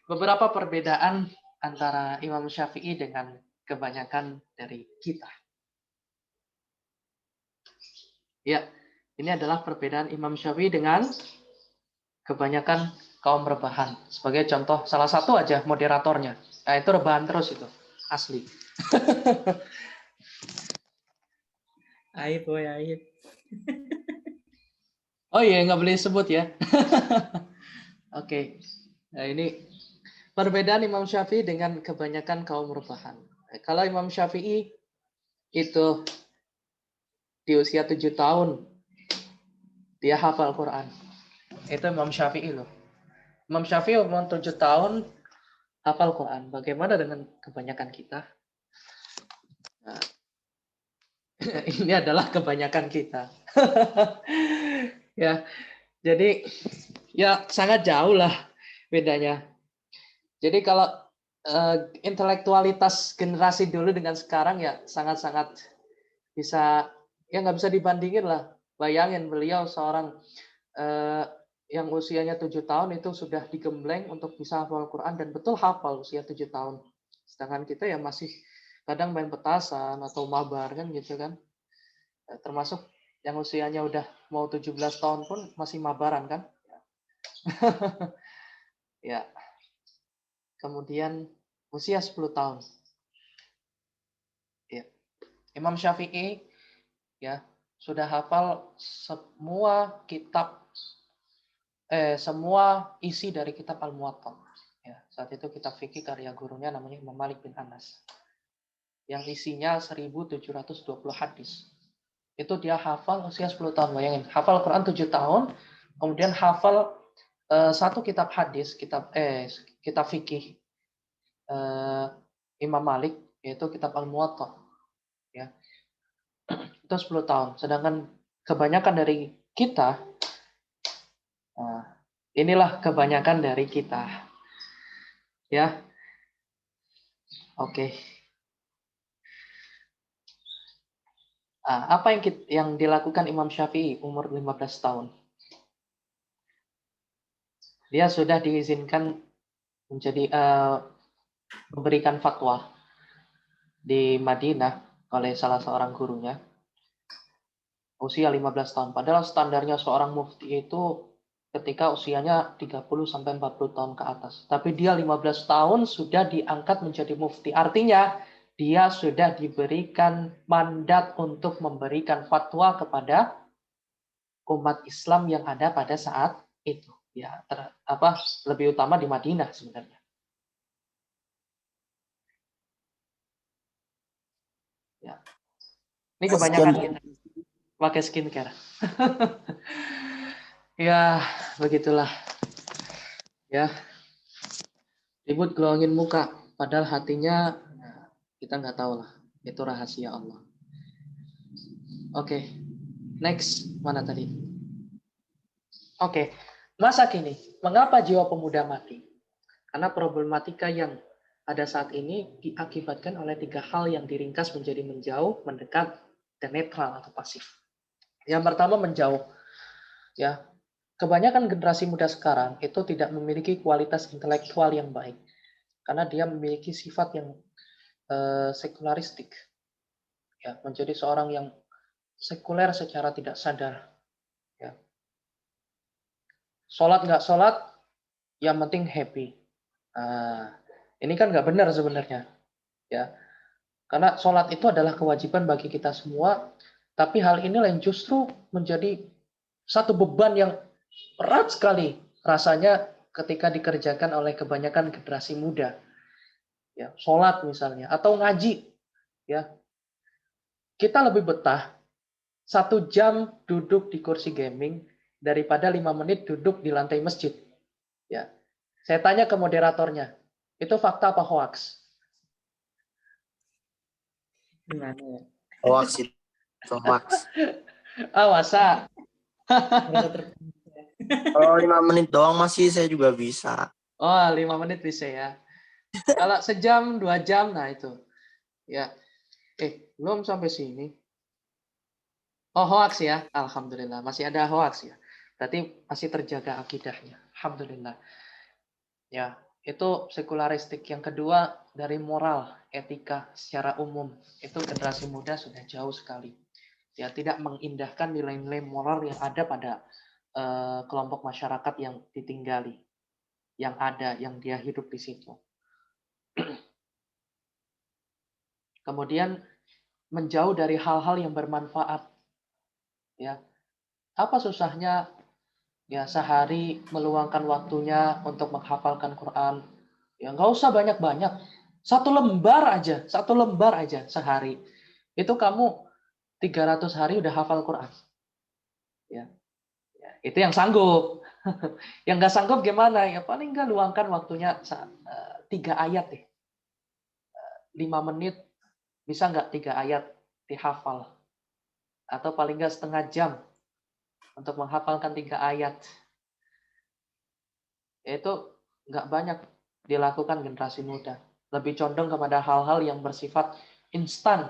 beberapa perbedaan antara Imam Syafi'i dengan kebanyakan dari kita. Ya, ini adalah perbedaan Imam Syafi'i dengan kebanyakan kaum rebahan. Sebagai contoh, salah satu aja moderatornya. Nah, itu rebahan terus itu, asli. Aib. Oh iya, nggak boleh sebut ya. Oke. Nah, ini perbedaan Imam Syafi'i dengan kebanyakan kaum rebahan. Kalau Imam Syafi'i itu di usia 7 tahun dia hafal Quran. Itu Imam Syafi'i loh. Imam Syafi'i umur 7 tahun hafal Quran. Bagaimana dengan kebanyakan kita? Nah, ini adalah kebanyakan kita. Ya, jadi ya sangat jauh lah bedanya. Jadi kalau intelektualitas generasi dulu dengan sekarang ya sangat-sangat bisa, ya nggak bisa dibandingin lah. Bayangin beliau seorang eh, yang usianya 7 tahun itu sudah digembleng untuk bisa hafal Quran dan betul hafal usia 7 tahun. Sedangkan kita ya masih kadang main petasan atau mabar kan gitu kan. Termasuk yang usianya udah mau 17 tahun pun masih mabaran kan. Ya, kemudian usia 10 tahun. Ya. Imam Syafi'i ya sudah hafal semua isi dari kitab Al-Muwatta. Ya, saat itu kitab fikih karya gurunya namanya Imam Malik bin Anas. Yang isinya 1720 hadis. Itu dia hafal usia 10 tahun. Bayangin, hafal Quran 7 tahun, kemudian hafal satu kitab hadis, kitab fikih Imam Malik, yaitu kitab Al-Muwatta. Ya. Itu 10 tahun. Sedangkan kebanyakan dari kita, inilah kebanyakan dari kita. Ya, oke. Apa yang dilakukan Imam Syafi'i umur 15 tahun? Dia sudah diizinkan menjadi memberikan fatwa di Madinah oleh salah seorang gurunya. Usia 15 tahun. Padahal standarnya seorang mufti itu ketika usianya 30-40 tahun ke atas. Tapi dia 15 tahun sudah diangkat menjadi mufti. Artinya dia sudah diberikan mandat untuk memberikan fatwa kepada umat Islam yang ada pada saat itu. Ya, lebih utama di Madinah sebenarnya. Ya. Ini kebanyakan kita pakai skincare. Ya, begitulah. Ya, ribut gelongin muka, padahal hatinya kita nggak tahu lah. Itu rahasia Allah. Oke, next mana tadi? Oke, masa kini, mengapa jiwa pemuda mati? Karena problematika yang ada saat ini diakibatkan oleh 3 hal yang diringkas menjadi menjauh, mendekat, dan netral atau pasif. Yang pertama menjauh. Ya, kebanyakan generasi muda sekarang itu tidak memiliki kualitas intelektual yang baik karena dia memiliki sifat yang sekularistik. Ya, menjadi seorang yang sekuler secara tidak sadar. Ya. Sholat nggak sholat, yang penting happy. Ini kan nggak benar sebenarnya. Ya, karena sholat itu adalah kewajiban bagi kita semua, tapi hal inilah yang justru menjadi satu beban yang berat sekali rasanya ketika dikerjakan oleh kebanyakan generasi muda. Ya, sholat misalnya, atau ngaji. Ya, kita lebih betah 1 jam duduk di kursi gaming daripada 5 menit duduk di lantai masjid. Ya, saya tanya ke moderatornya, itu fakta apa hoax? Gimana ya? Hoax itu, hoax. Masa? Merasa Kalau 5 menit doang masih saya juga bisa. Oh, 5 menit bisa ya. Kalau sejam, 2 jam, nah itu. Ya, belum sampai sini. Oh, hoax ya. Alhamdulillah, masih ada hoax ya. Berarti masih terjaga akidahnya. Alhamdulillah. Ya, itu sekularistik. Yang kedua, dari moral, etika secara umum. Itu generasi muda sudah jauh sekali. Ya, tidak mengindahkan nilai-nilai moral yang ada pada kelompok masyarakat yang ditinggali. Yang ada, yang dia hidup di situ. Kemudian menjauh dari hal-hal yang bermanfaat. Ya, apa susahnya ya sehari meluangkan waktunya untuk menghafalkan Quran? Ya nggak usah banyak-banyak, 1 lembar aja sehari. Itu kamu 300 hari udah hafal Quran. Ya, itu yang sanggup. Yang nggak sanggup gimana? Ya paling nggak luangkan waktunya 3 ayat deh. 5 menit bisa nggak 3 ayat dihafal? Atau paling nggak setengah jam untuk menghafalkan 3 ayat. Itu nggak banyak dilakukan generasi muda. Lebih condong kepada hal-hal yang bersifat instan,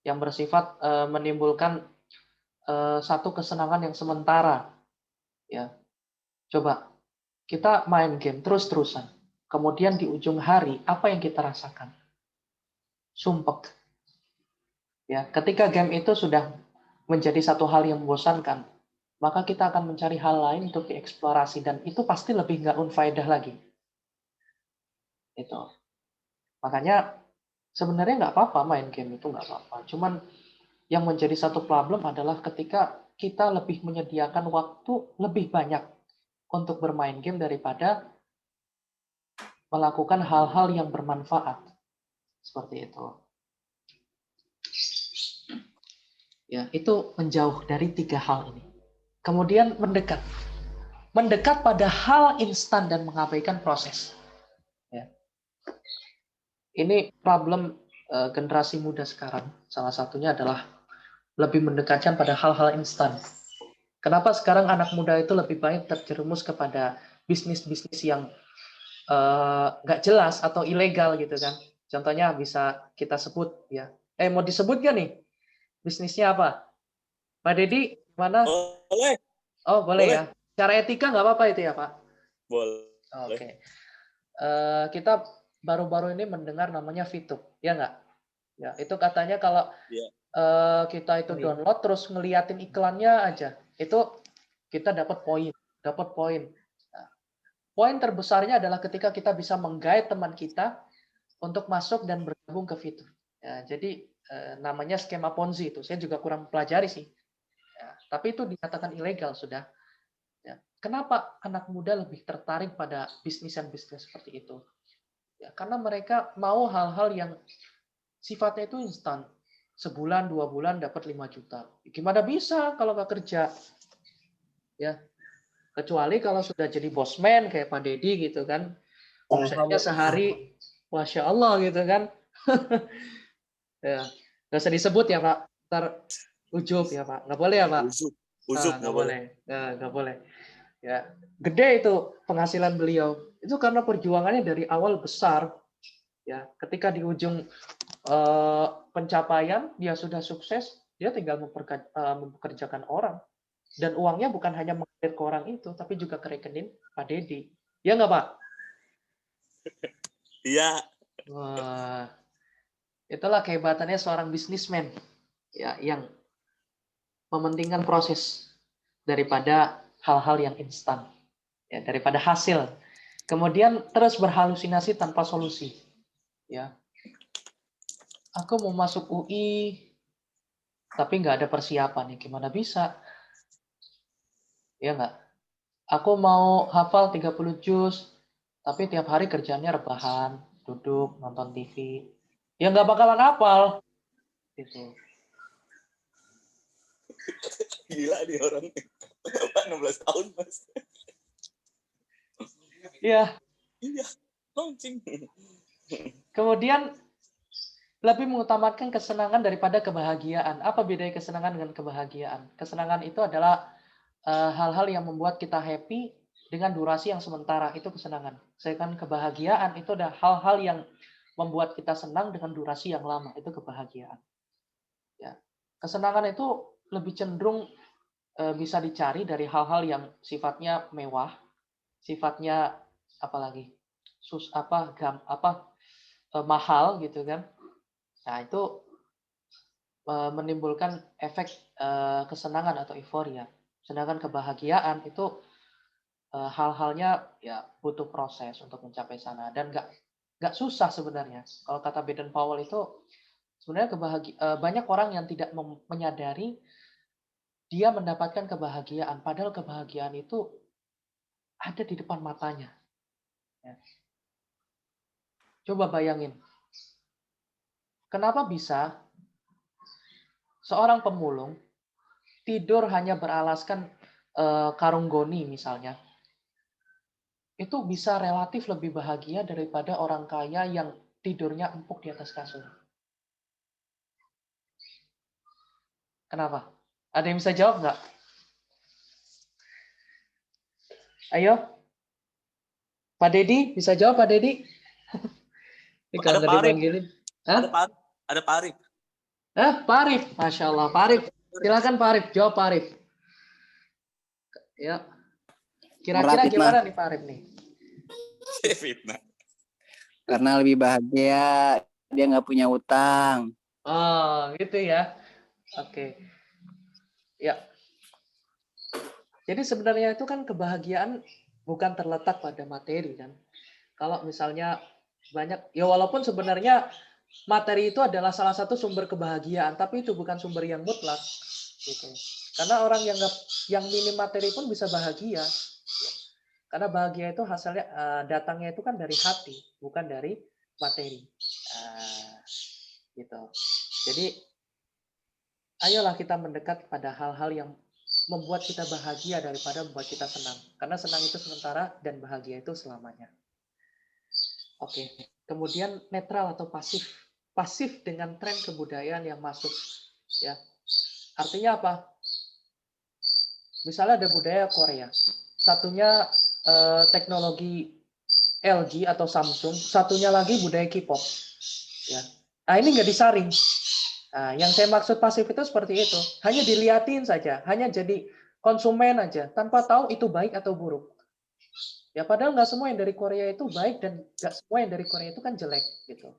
yang bersifat menimbulkan satu kesenangan yang sementara. Ya, coba kita main game terus-terusan. Kemudian di ujung hari, apa yang kita rasakan? Sumpek. Ya, ketika game itu sudah menjadi satu hal yang membosankan, maka kita akan mencari hal lain untuk dieksplorasi dan itu pasti lebih nggak unfaedah lagi. Itu. Makanya sebenarnya nggak apa-apa main game itu nggak apa-apa. Cuman yang menjadi satu problem adalah ketika kita lebih menyediakan waktu lebih banyak untuk bermain game daripada melakukan hal-hal yang bermanfaat. Seperti itu. Ya, itu menjauh dari 3 hal ini. Kemudian mendekat. Mendekat pada hal instan dan mengabaikan proses. Ya. Ini problem generasi muda sekarang. Salah satunya adalah lebih mendekatkan pada hal-hal instan. Kenapa sekarang anak muda itu lebih banyak terjerumus kepada bisnis-bisnis yang nggak jelas atau ilegal gitu kan? Contohnya bisa kita sebut ya. Mau disebut nggak nih? Bisnisnya apa? Pak Deddy, mana? Boleh, Oh, boleh boleh. ya. Cara etika nggak apa-apa itu ya, Pak? boleh. Oke. Kita baru-baru ini mendengar namanya VTube, ya nggak? Ya, itu katanya kalau Iya. kita itu Oh, iya. download terus ngeliatin iklannya aja, itu kita dapat poin, dapat poin. Nah, poin terbesarnya adalah ketika kita bisa menggait teman kita untuk masuk dan bergabung ke VTube. Ya, jadi namanya skema Ponzi itu. Saya juga kurang pelajari sih. Ya, tapi itu dikatakan ilegal sudah. Ya. Kenapa anak muda lebih tertarik pada bisnis-bisnis seperti itu? Ya, karena mereka mau hal-hal yang sifatnya itu instan. Sebulan, 2 bulan dapat 5 juta. Gimana bisa kalau nggak kerja? Ya, kecuali kalau sudah jadi bosman kayak Pak Deddy gitu kan. Omsetnya sehari, Masya Allah gitu kan. Ya, nggak usah disebut ya Pak. Ntar ujub ya Pak. Nggak boleh ya Pak? Usuk Nggak boleh. Nggak boleh. Ya, gede itu penghasilan beliau. Itu karena perjuangannya dari awal besar. Ya, ketika di ujung pencapaian dia sudah sukses, dia tinggal mempekerjakan orang. Dan uangnya bukan hanya mengalir ke orang itu, tapi juga ke rekening Pak Deddy. Ya nggak Pak? Iya. Wah, itulah kehebatannya seorang bisnismen ya, yang mementingkan proses daripada hal-hal yang instan, ya, daripada hasil. Kemudian terus berhalusinasi tanpa solusi. Ya, aku mau masuk UI, tapi nggak ada persiapan nih, gimana bisa? Ya nggak? Aku mau hafal 30 juz, tapi tiap hari kerjanya rebahan, duduk, nonton TV. Ya nggak bakalan hafal. Gitu. Gila nih orang. Pak 16 tahun, Mas. Ya, Iya, launching. kemudian lebih mengutamakan kesenangan daripada kebahagiaan. Apa bedanya kesenangan dengan kebahagiaan? Kesenangan itu adalah hal-hal yang membuat kita happy dengan durasi yang sementara, itu kesenangan. Sedangkan kebahagiaan itu adalah hal-hal yang membuat kita senang dengan durasi yang lama, itu kebahagiaan. Ya. Kesenangan itu lebih cenderung bisa dicari dari hal-hal yang sifatnya mewah, sifatnya apalagi mahal gitu kan. Nah, itu menimbulkan efek kesenangan atau euforia. Sedangkan kebahagiaan itu hal-halnya ya butuh proses untuk mencapai sana dan nggak susah sebenarnya. Kalau kata Baden Powell itu sebenarnya banyak orang yang tidak menyadari dia mendapatkan kebahagiaan, padahal kebahagiaan itu ada di depan matanya. Ya. Coba bayangin, kenapa bisa seorang pemulung tidur hanya beralaskan karung goni misalnya, itu bisa relatif lebih bahagia daripada orang kaya yang tidurnya empuk di atas kasur. Kenapa? Ada yang bisa jawab nggak? Ayo. Pak Dedi, bisa jawab Pak Dedi? Ini kalau Ada nggak Pak Arif. dipanggilin. Hah? Ada Pak Arif. Pak Arif. Masya Allah. Pak Arif. Silakan Pak Arif. Jawab Pak Arif. Ya. Kira-kira Berat, gimana nih Pak Arif nih? Fitnah. Karena lebih bahagia, dia nggak punya utang. Oh, gitu ya. Oke. Ya. Jadi sebenarnya itu kan kebahagiaan bukan terletak pada materi kan. Kalau misalnya banyak, ya walaupun sebenarnya materi itu adalah salah satu sumber kebahagiaan, tapi itu bukan sumber yang mutlak. Gitu. Karena orang yang minim materi pun bisa bahagia. Karena bahagia itu hasilnya datangnya itu kan dari hati, bukan dari materi. Gitu. Jadi ayolah kita mendekat pada hal-hal yang membuat kita bahagia daripada membuat kita senang. Karena senang itu sementara dan bahagia itu selamanya. Oke. Kemudian netral atau pasif. Pasif dengan tren kebudayaan yang masuk. Ya. Artinya apa? Misalnya ada budaya Korea. Satunya teknologi LG atau Samsung, satunya lagi budaya K-pop. Ya. Nah, ini nggak disaring. Nah, yang saya maksud pasif itu seperti itu. Hanya dilihatin saja, hanya jadi konsumen aja, tanpa tahu itu baik atau buruk. Ya, padahal nggak semua yang dari Korea itu baik dan nggak semua yang dari Korea itu kan jelek gitu.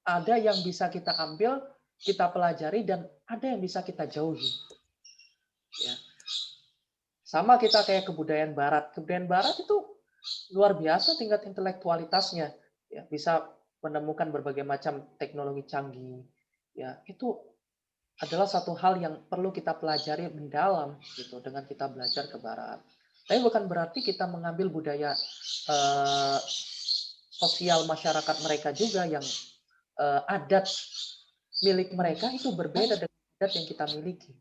Ada yang bisa kita ambil, kita pelajari, dan ada yang bisa kita jauhi. Ya. Sama kita kayak kebudayaan Barat. Kebudayaan Barat itu luar biasa tingkat intelektualitasnya. Ya, bisa menemukan berbagai macam teknologi canggih. Ya, itu adalah satu hal yang perlu kita pelajari mendalam gitu dengan kita belajar ke Barat. Tapi bukan berarti kita mengambil budaya sosial masyarakat mereka juga yang adat milik mereka itu berbeda dengan adat yang kita miliki.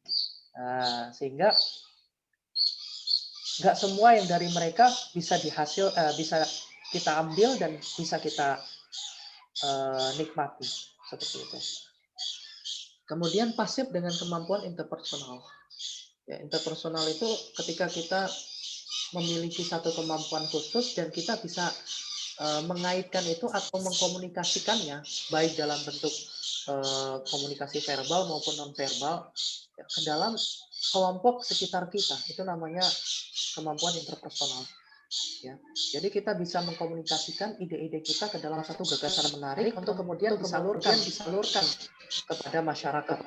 Nah, sehingga nggak semua yang dari mereka bisa bisa kita ambil dan bisa kita nikmati seperti itu. Kemudian pasif dengan kemampuan interpersonal. Ya, interpersonal itu ketika kita memiliki satu kemampuan khusus dan kita bisa mengaitkan itu atau mengkomunikasikannya baik dalam bentuk komunikasi verbal maupun nonverbal ya, ke dalam kelompok sekitar kita. Itu namanya kemampuan interpersonal. Ya. Jadi kita bisa mengkomunikasikan ide-ide kita ke dalam satu gagasan menarik untuk kemudian disalurkan kepada masyarakat.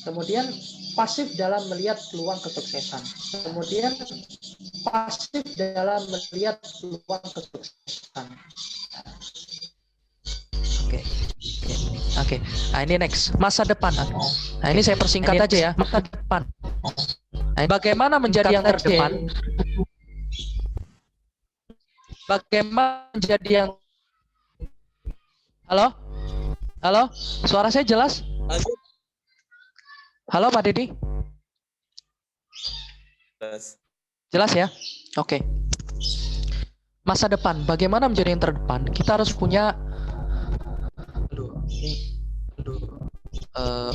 Kemudian pasif dalam melihat peluang kesuksesan. Kemudian pasif dalam melihat peluang kesuksesan. Oke. Nah, ini next, masa depan. Nah, ini saya persingkat aja ya, masa depan. Nah, bagaimana menjadi yang terdepan? Bagaimana menjadi yang Halo? Suara saya jelas? Halo Pak Dedi? Jelas ya? Oke. Masa depan, bagaimana menjadi yang terdepan? Kita harus punya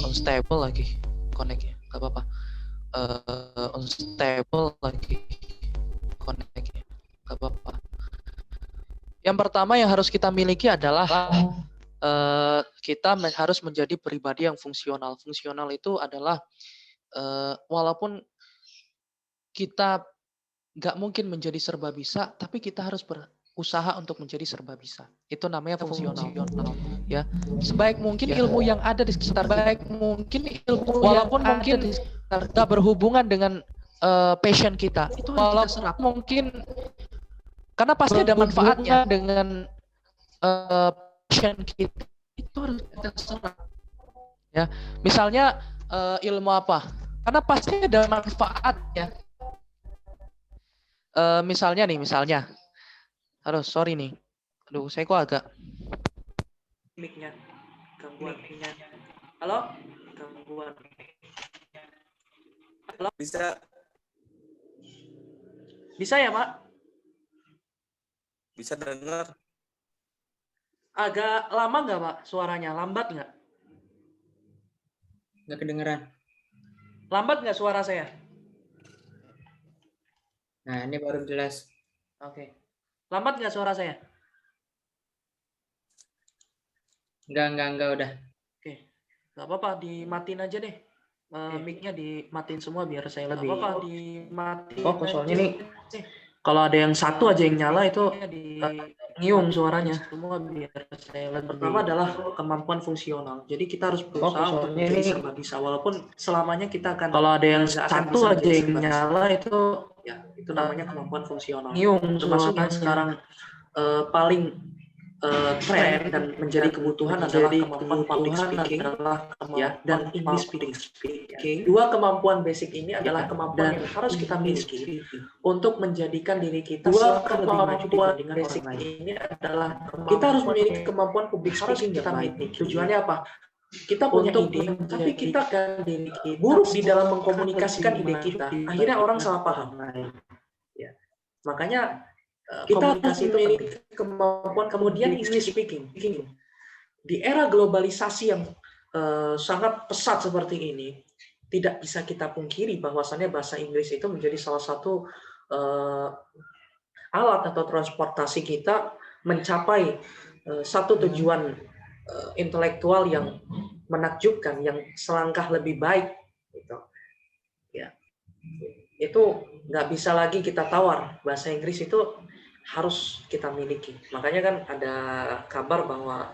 unstable lagi connect-nya, nggak apa-apa. Unstable lagi connect-nya, nggak apa-apa. Yang pertama yang harus kita miliki adalah kita harus menjadi pribadi yang fungsional. Fungsional itu adalah walaupun kita nggak mungkin menjadi serba bisa, tapi kita harus berusaha untuk menjadi serba bisa. Itu namanya fungsional. Ya, sebaik mungkin ilmu yang ada di sekitar, baik mungkin ilmu walaupun mungkin nggak berhubungan dengan passion kita. Itu walaupun kita serap. Mungkin karena pasti ada manfaatnya dengan passion kita. Itu harus kita serap. Ya, misalnya ilmu apa? Karena pasti ada manfaatnya. Misalnya. Aduh, sorry nih. Aduh, saya kok agak mic-nya gangguan. Halo? Gangguan. Halo? Bisa ya, Pak? Bisa dengar. Agak lama nggak, Pak? Suaranya lambat nggak? Nggak kedengeran. Lambat nggak suara saya? Nah, ini baru jelas. Oke. Lambat nggak suara saya? Enggak udah. Oke. Nggak apa-apa, dimatiin aja deh. Mic-nya dimatiin semua biar saya lebih fokus. Soalnya nih kalau ada yang satu aja yang nyala itu ngiung suaranya. Semua biar saya lebih. Pertama adalah kemampuan fungsional. Jadi kita harus berusaha untuk menjadi serba bisa. Walaupun selamanya kita akan kalau ada yang satu aja yang nyala itu ya itu namanya kemampuan fungsional. Ngiung termasuk yang sekarang paling tren dan menjadi kebutuhan adalah kemampuan public speaking dan English speaking. Dua kemampuan basic ini adalah kemampuan yang harus kita miliki untuk menjadikan diri kita lebih maju dibandingkan basic orang lain. Ini adalah kita harus memiliki kemampuan public speaking yang baik. Tujuannya apa? Kita punya ide, tapi kita akan buruk di dalam mengkomunikasikan ide kita. Akhirnya orang salah paham. Ya. Makanya kita harus memiliki kemampuan kemudian English speaking. Di era globalisasi yang sangat pesat seperti ini, tidak bisa kita pungkiri bahwasannya bahasa Inggris itu menjadi salah satu alat atau transportasi kita mencapai satu tujuan intelektual yang menakjubkan, yang selangkah lebih baik. Gitu. Ya. Itu nggak bisa lagi kita tawar. Bahasa Inggris itu harus kita miliki. Makanya kan ada kabar bahwa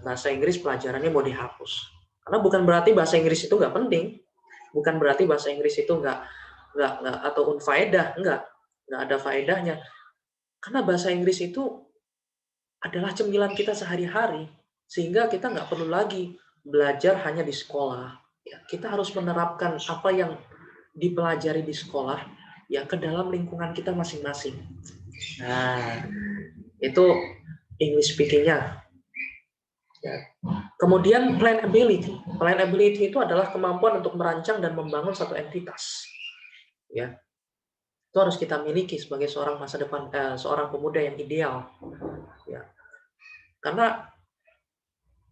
bahasa Inggris pelajarannya mau dihapus. Karena bukan berarti bahasa Inggris itu nggak penting, bukan berarti bahasa Inggris itu nggak atau unfaedah, nggak ada faedahnya. Karena bahasa Inggris itu adalah cemilan kita sehari-hari, sehingga kita nggak perlu lagi belajar hanya di sekolah. Ya, kita harus menerapkan apa yang dipelajari di sekolah ya ke dalam lingkungan kita masing-masing. Nah, itu English speaking-nya. Ya. Kemudian plan ability. Plan ability itu adalah kemampuan untuk merancang dan membangun satu entitas. Ya. Itu harus kita miliki sebagai seorang masa depan, seorang pemuda yang ideal. Ya. Karena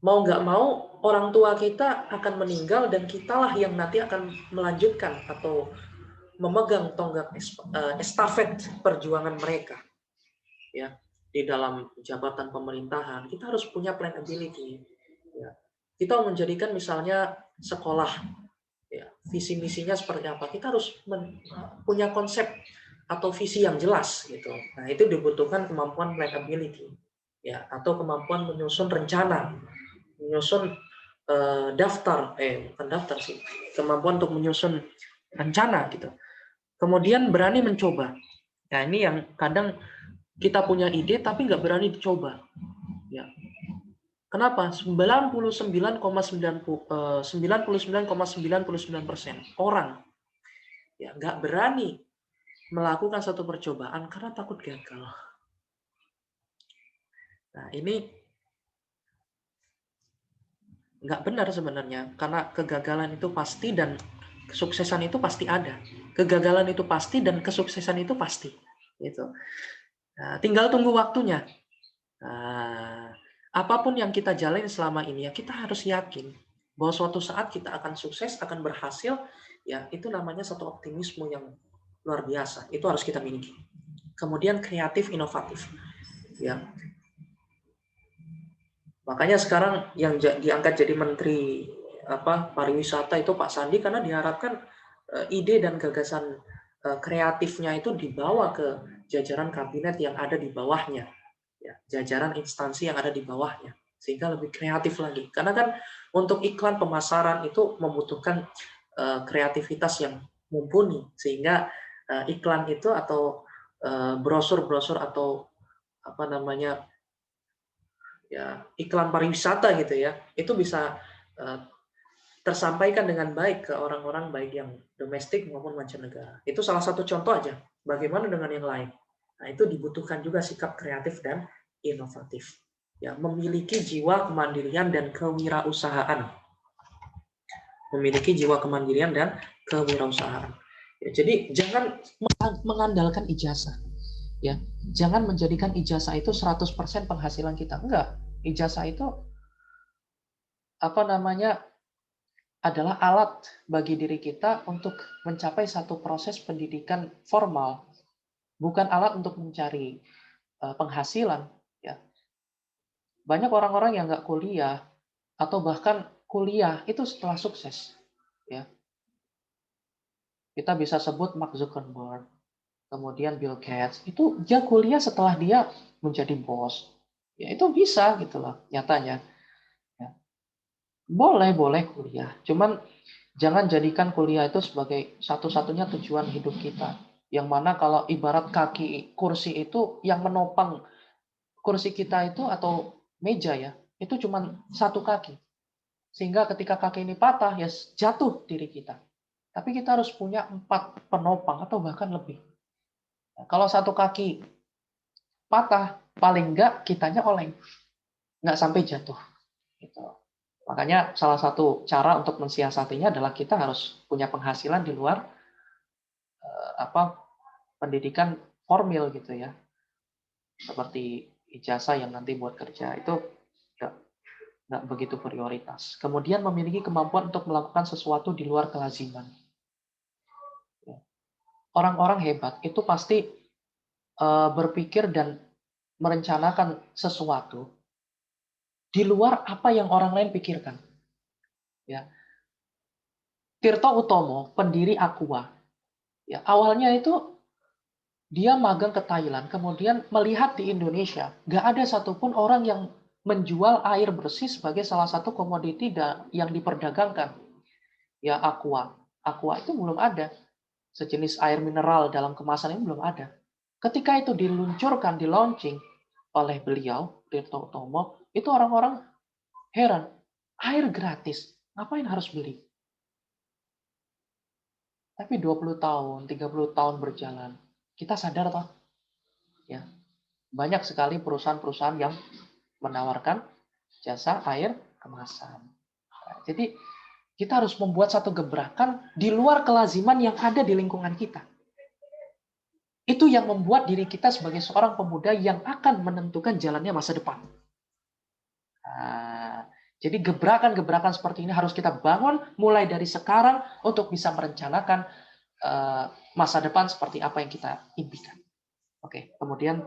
mau nggak mau orang tua kita akan meninggal dan kitalah yang nanti akan melanjutkan atau memegang tonggak estafet perjuangan mereka. Ya, di dalam jabatan pemerintahan kita harus punya plan ability. Ya. Kita menjadikan misalnya sekolah, ya, visi misinya seperti apa. Kita harus punya konsep atau visi yang jelas gitu. Nah, itu dibutuhkan kemampuan plan ability, ya, atau kemampuan menyusun rencana, menyusun bukan daftar sih, kemampuan untuk menyusun rencana gitu. Kemudian berani mencoba. Nah, ini yang kadang kita punya ide tapi nggak berani dicoba. Ya. Kenapa? 99,99% orang ya nggak berani melakukan satu percobaan karena takut gagal. Nah, ini nggak benar sebenarnya, karena kegagalan itu pasti dan kesuksesan itu pasti ada. Kegagalan itu pasti dan kesuksesan itu pasti. Gitu. Nah, tinggal tunggu waktunya. Nah, apapun yang kita jalani selama ini, ya kita harus yakin bahwa suatu saat kita akan sukses, akan berhasil. Ya, itu namanya satu optimisme yang luar biasa. Itu harus kita miliki. Kemudian kreatif, inovatif. Ya. Makanya sekarang yang diangkat jadi menteri pariwisata itu Pak Sandi, karena diharapkan ide dan gagasan kreatifnya itu dibawa ke jajaran kabinet yang ada di bawahnya, ya, jajaran instansi yang ada di bawahnya, sehingga lebih kreatif lagi. Karena kan untuk iklan pemasaran itu membutuhkan kreativitas yang mumpuni, sehingga iklan itu atau brosur-brosur atau ya iklan pariwisata gitu ya, itu bisa tersampaikan dengan baik ke orang-orang baik yang domestik maupun mancanegara. Itu salah satu contoh aja. Bagaimana dengan yang lain? Nah, itu dibutuhkan juga sikap kreatif dan inovatif. Ya, memiliki jiwa kemandirian dan kewirausahaan. Memiliki jiwa kemandirian dan kewirausahaan. Ya, jadi jangan mengandalkan ijazah. Ya, jangan menjadikan ijazah itu 100% penghasilan kita. Enggak. Ijazah itu adalah alat bagi diri kita untuk mencapai satu proses pendidikan formal, bukan alat untuk mencari penghasilan. Ya. Banyak orang-orang yang nggak kuliah atau bahkan kuliah itu setelah sukses. Ya. Kita bisa sebut Mark Zuckerberg, kemudian Bill Gates, itu dia kuliah setelah dia menjadi bos. Ya itu bisa gitu loh, nyatanya. Ya. Boleh kuliah, cuman jangan jadikan kuliah itu sebagai satu-satunya tujuan hidup kita. Yang mana kalau ibarat kaki kursi itu yang menopang kursi kita itu atau meja ya, itu cuman satu kaki. Sehingga ketika kaki ini patah ya jatuh diri kita. Tapi kita harus punya 4 penopang atau bahkan lebih. Nah, kalau satu kaki patah, paling enggak kitanya oleng. Nggak sampai jatuh. Gitu. Makanya salah satu cara untuk mensiasatinya adalah kita harus punya penghasilan di luar pendidikan formal gitu ya. Seperti ijazah yang nanti buat kerja itu nggak begitu prioritas. Kemudian memiliki kemampuan untuk melakukan sesuatu di luar kelaziman. Orang-orang hebat itu pasti berpikir dan merencanakan sesuatu di luar apa yang orang lain pikirkan. Ya. Tirto Utomo, pendiri Aqua, ya, awalnya itu dia magang ke Thailand, kemudian melihat di Indonesia, nggak ada satupun orang yang menjual air bersih sebagai salah satu komoditi yang diperdagangkan. Ya, Aqua. Aqua itu belum ada. Sejenis air mineral dalam kemasan ini belum ada. Ketika itu diluncurkan, di launching oleh beliau, Tirto Utomo, itu orang-orang heran. Air gratis, ngapain harus beli? Tapi 20 tahun, 30 tahun berjalan, kita sadar toh? Ya. Banyak sekali perusahaan-perusahaan yang menawarkan jasa air kemasan. Nah, jadi kita harus membuat satu gebrakan di luar kelaziman yang ada di lingkungan kita. Itu yang membuat diri kita sebagai seorang pemuda yang akan menentukan jalannya masa depan. Nah, jadi gebrakan-gebrakan seperti ini harus kita bangun mulai dari sekarang untuk bisa merencanakan masa depan seperti apa yang kita impikan. Oke, kemudian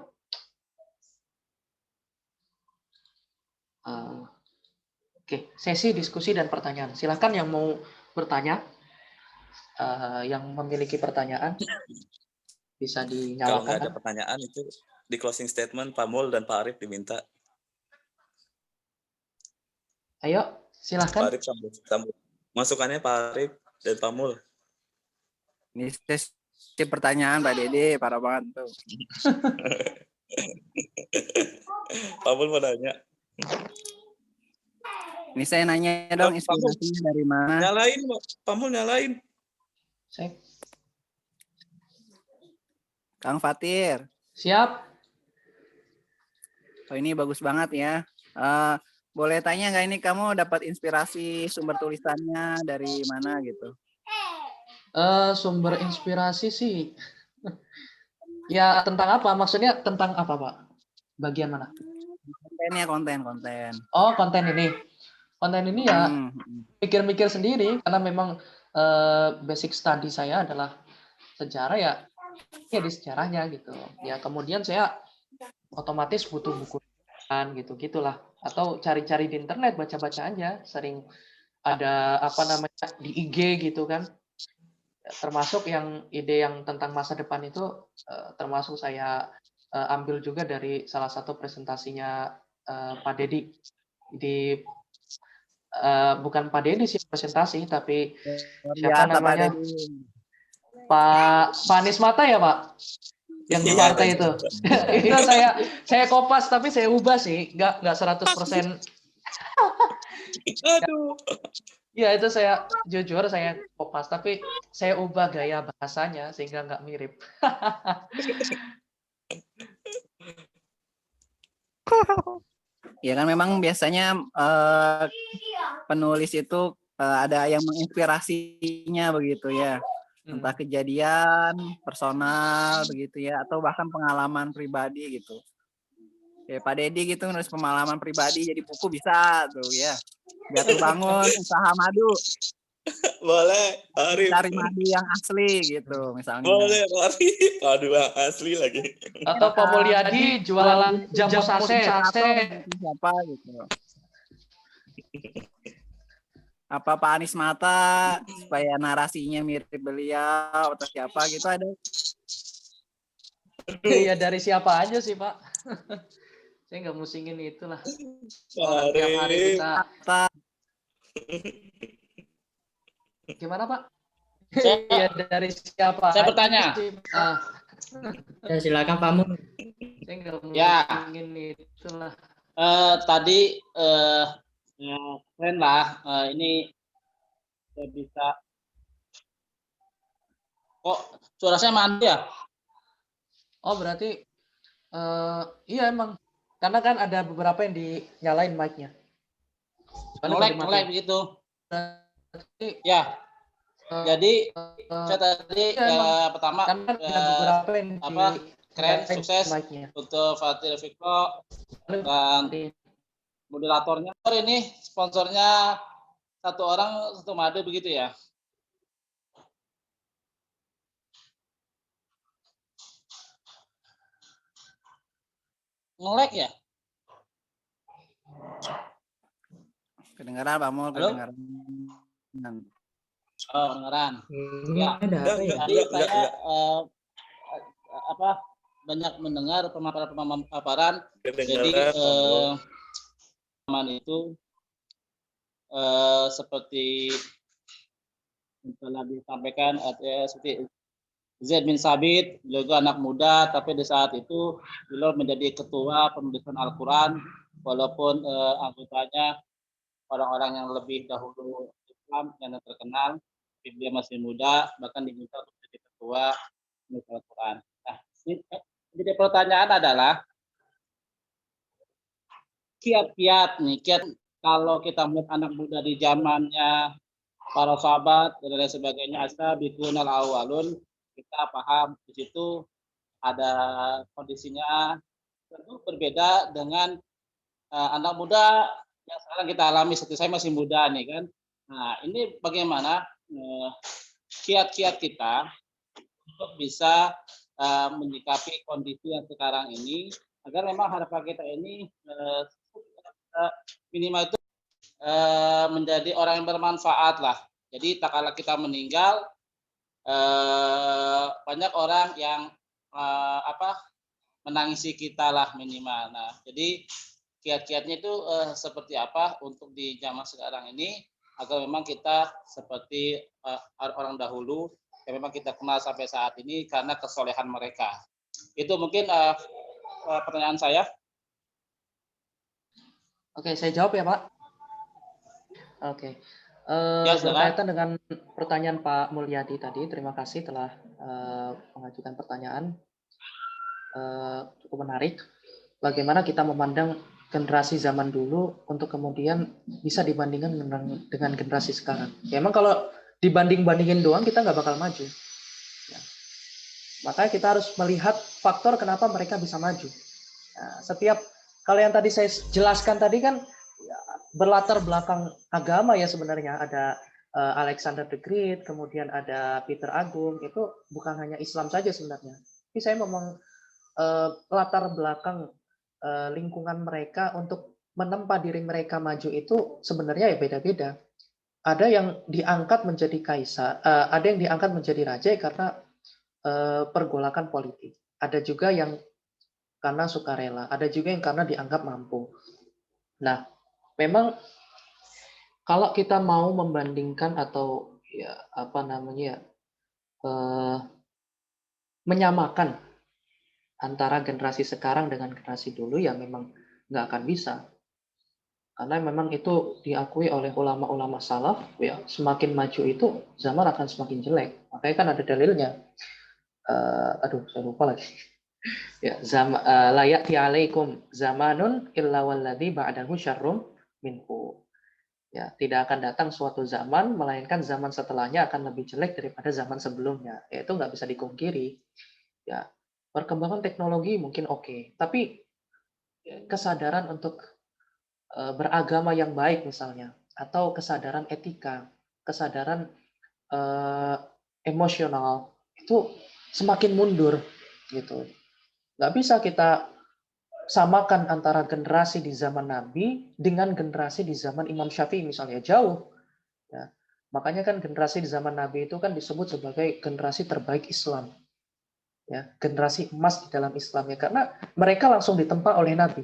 sesi diskusi dan pertanyaan. Silakan yang mau bertanya, yang memiliki pertanyaan bisa Kalau nggak ada dinyalakan. pertanyaan itu di closing statement Pak Mul dan Pak Arif diminta. Ayo, Pak silakan. Arif sambut. Masukannya Pak Arif dan Pak Mul. Ini sesi pertanyaan Pak Dede, parah banget tuh. Pak Mul mau nanya. Ini saya nanya dong, inspirasinya dari mana? Nyalain, Pak Mul nyalain. Kang Fatir. Siap. Oh ini bagus banget ya. Boleh tanya nggak ini kamu dapat inspirasi sumber tulisannya dari mana gitu? Sumber inspirasi sih, ya tentang apa? Maksudnya tentang apa, Pak? Bagian mana? Kontennya, konten. Oh, konten ini. Konten ini ya pikir-mikir sendiri karena memang basic study saya adalah sejarah ya di sejarahnya gitu. Ya kemudian saya otomatis butuh buku gitu-gitulah atau cari-cari di internet baca-baca aja. Sering ada di IG gitu kan. Termasuk yang ide yang tentang masa depan itu termasuk saya ambil juga dari salah satu presentasinya Pak Dedi di bukan Pak Dedi sih presentasi tapi siapa namanya Pak Anies Mata ya Pak yang di partai itu. Itu saya kopas tapi saya ubah sih nggak 100%. Aduh. Ya itu saya jujur saya kopas tapi saya ubah gaya bahasanya sehingga nggak mirip. Ya kan memang biasanya penulis itu ada yang menginspirasinya begitu ya. Entah kejadian personal begitu ya atau bahkan pengalaman pribadi gitu. Kayak Pak Dedi gitu nulis pengalaman pribadi jadi buku bisa tuh ya. Jatuh bangun usaha madu. Boleh, Arif. Cari madu yang asli gitu misalnya. Boleh, Arif. Aduh, asli lagi. Atau Pak Mulyadi jualan jamu saset. Siapa gitu. Apa Pak Anies Mata supaya narasinya mirip beliau atau siapa gitu ada. Iya, dari siapa aja sih, Pak? Saya nggak musingin itulah. Orang tiap hari Arif. kita gimana, Pak? Saya- Iya, dari siapa? Saya aja bertanya. sih, Pak. Ya, silakan Pak Mun. Saya nggak Ya. musingin itulah. Tadi keren lah. Ini saya bisa. Kok suara saya mandi ya? Oh, berarti iya emang. Karena kan ada beberapa yang dinyalain mic-nya. Kecuali kalau Ngelek dimatiin. begitu. Berarti, Ya. Jadi eh, saya tadi iya, emang. pertama Karena kan ada beberapa yang keren, dinyalain sukses mic-nya. untuk Fatir Fikro Lalu dan di- moderatornya. Ini sponsornya satu orang satu madu begitu ya. Ngelek ya? Kedengaran Pak Mul, Halo? kedengaran. Oh, kedengeran. Ini Ya. ada apa ya? Tadi saya banyak mendengar pemaparan. Jadi Kedengaran, teman itu seperti yang telah disampaikan seperti Zaid bin Sabit, beliau itu anak muda, tapi di saat itu beliau menjadi ketua penulisan Al-Quran, walaupun anggotanya orang-orang yang lebih dahulu Islam yang terkenal, tapi dia masih muda, bahkan diminta untuk menjadi ketua penulisan Al-Quran. Nah, jadi pertanyaan adalah kiat-kiat kalau kita melihat anak muda di zamannya para sahabat dan lain sebagainya, as-sabiqunal awwalun, kita paham di situ ada kondisinya tentu berbeda dengan anak muda yang sekarang kita alami. Seperti saya masih muda nih kan. Nah, ini bagaimana kiat-kiat kita untuk bisa menyikapi kondisi yang sekarang ini agar memang harapan kita ini minimal itu menjadi orang yang bermanfaat lah. Jadi tak kala kita meninggal banyak orang yang menangisi kita lah minimal. Nah, jadi kiat-kiatnya itu seperti apa untuk di zaman sekarang ini agar memang kita seperti orang dahulu yang memang kita kenal sampai saat ini karena kesolehan mereka. Itu mungkin pertanyaan saya. Oke, saya jawab ya, Pak. Oke. Ya, silakan. Berkaitan dengan pertanyaan Pak Mulyadi tadi, terima kasih telah mengajukan pertanyaan. Cukup menarik. Bagaimana kita memandang generasi zaman dulu untuk kemudian bisa dibandingkan dengan generasi sekarang. Ya, emang kalau dibanding-bandingin doang kita nggak bakal maju. Ya. Makanya kita harus melihat faktor kenapa mereka bisa maju. Nah, kalau yang tadi saya jelaskan tadi kan berlatar belakang agama ya sebenarnya. Ada Alexander the Great, kemudian ada Peter Agung, itu bukan hanya Islam saja sebenarnya. Tapi saya ngomong latar belakang lingkungan mereka untuk menempa diri mereka maju itu sebenarnya ya beda-beda. Ada yang diangkat menjadi kaisar, ada yang diangkat menjadi raja karena pergolakan politik. Ada juga yang karena sukarela, ada juga yang karena dianggap mampu. Nah, memang kalau kita mau membandingkan atau ya menyamakan antara generasi sekarang dengan generasi dulu ya memang nggak akan bisa. Karena memang itu diakui oleh ulama-ulama salaf, ya semakin maju itu zaman akan semakin jelek. Makanya kan ada dalilnya. Saya lupa lagi. Ya, la ya'ti 'alaikum zamanun illa walladzi ba'dahu syarrum minhu. Ya, tidak akan datang suatu zaman melainkan zaman setelahnya akan lebih jelek daripada zaman sebelumnya. Ya, itu nggak bisa dipungkiri. Ya, perkembangan teknologi mungkin oke, tapi kesadaran untuk beragama yang baik misalnya, atau kesadaran etika, kesadaran emosional itu semakin mundur gitu. Nggak bisa kita samakan antara generasi di zaman Nabi dengan generasi di zaman Imam Syafi'i misalnya, jauh. Ya. Makanya kan generasi di zaman Nabi itu kan disebut sebagai generasi terbaik Islam. Ya, generasi emas di dalam Islam ya, karena mereka langsung ditempa oleh Nabi.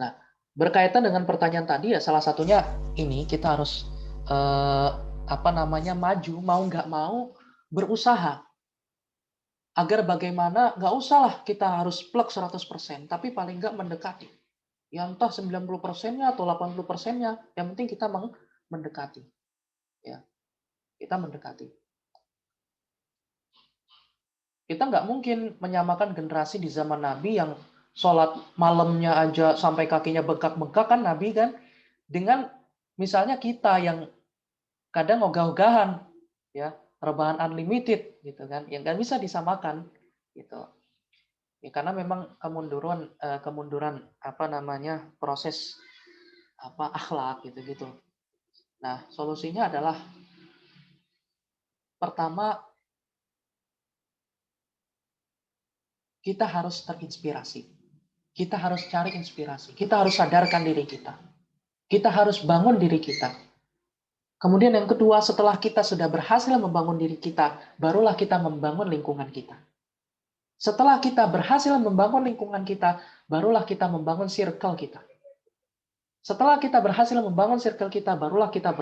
Nah, berkaitan dengan pertanyaan tadi ya, salah satunya ini kita harus maju, mau nggak mau berusaha agar bagaimana nggak usahlah kita harus plek 100%, tapi paling nggak mendekati. Ya entah 90%-nya atau 80%-nya, yang penting kita mendekati. Ya, kita mendekati. Kita nggak mungkin menyamakan generasi di zaman Nabi yang sholat malamnya aja sampai kakinya bengkak-bengkak kan Nabi kan, dengan misalnya kita yang kadang ogah-ogahan, ya rebahan unlimited gitu kan, yang nggak bisa disamakan gitu. Ya, karena memang kemunduran proses akhlak gitu. Nah, solusinya adalah pertama kita harus terinspirasi. Kita harus cari inspirasi. Kita harus sadarkan diri kita. Kita harus bangun diri kita. Kemudian yang kedua, setelah kita sudah berhasil membangun diri kita, barulah kita membangun lingkungan kita. Setelah kita berhasil membangun lingkungan kita, barulah kita membangun circle kita. Setelah kita berhasil membangun circle kita, barulah kita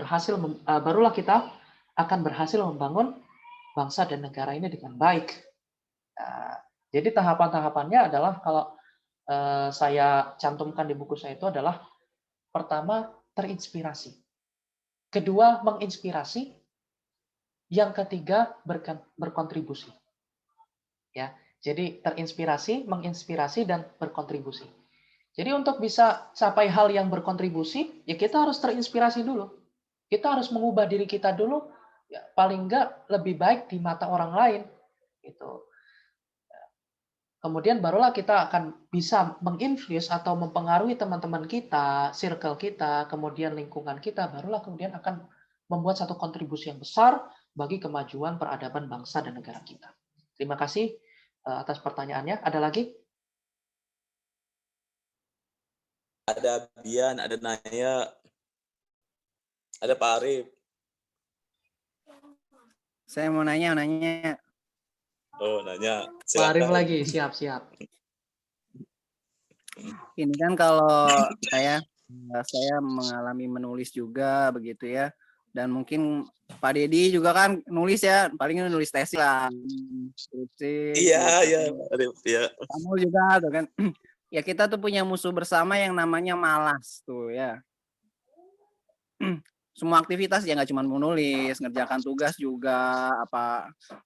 akan berhasil membangun bangsa dan negara ini dengan baik. Jadi tahapan-tahapannya adalah kalau saya cantumkan di buku saya itu adalah pertama terinspirasi, kedua menginspirasi, yang ketiga berkontribusi. Ya, jadi terinspirasi, menginspirasi dan berkontribusi. Jadi untuk bisa sampai hal yang berkontribusi, ya kita harus terinspirasi dulu. Kita harus mengubah diri kita dulu, ya paling enggak lebih baik di mata orang lain. Gitu. Kemudian barulah kita akan bisa menginfluence atau mempengaruhi teman-teman kita, circle kita, kemudian lingkungan kita, barulah kemudian akan membuat satu kontribusi yang besar bagi kemajuan peradaban bangsa dan negara kita. Terima kasih atas pertanyaannya. Ada lagi? Ada Bian, ada Naya, ada Pak Arif. Saya mau nanya. Oh, nanya. Pak Arif Silakan. lagi, siap. Ini kan kalau saya mengalami menulis juga begitu ya. Dan mungkin Pak Dedi juga kan nulis ya, paling nulis tesis lah. Skripsi. Iya, Pak Arif, ya. Kamu juga tuh kan. Ya kita tuh punya musuh bersama yang namanya malas tuh ya. Semua aktivitas ya nggak cuma menulis, ngerjakan tugas juga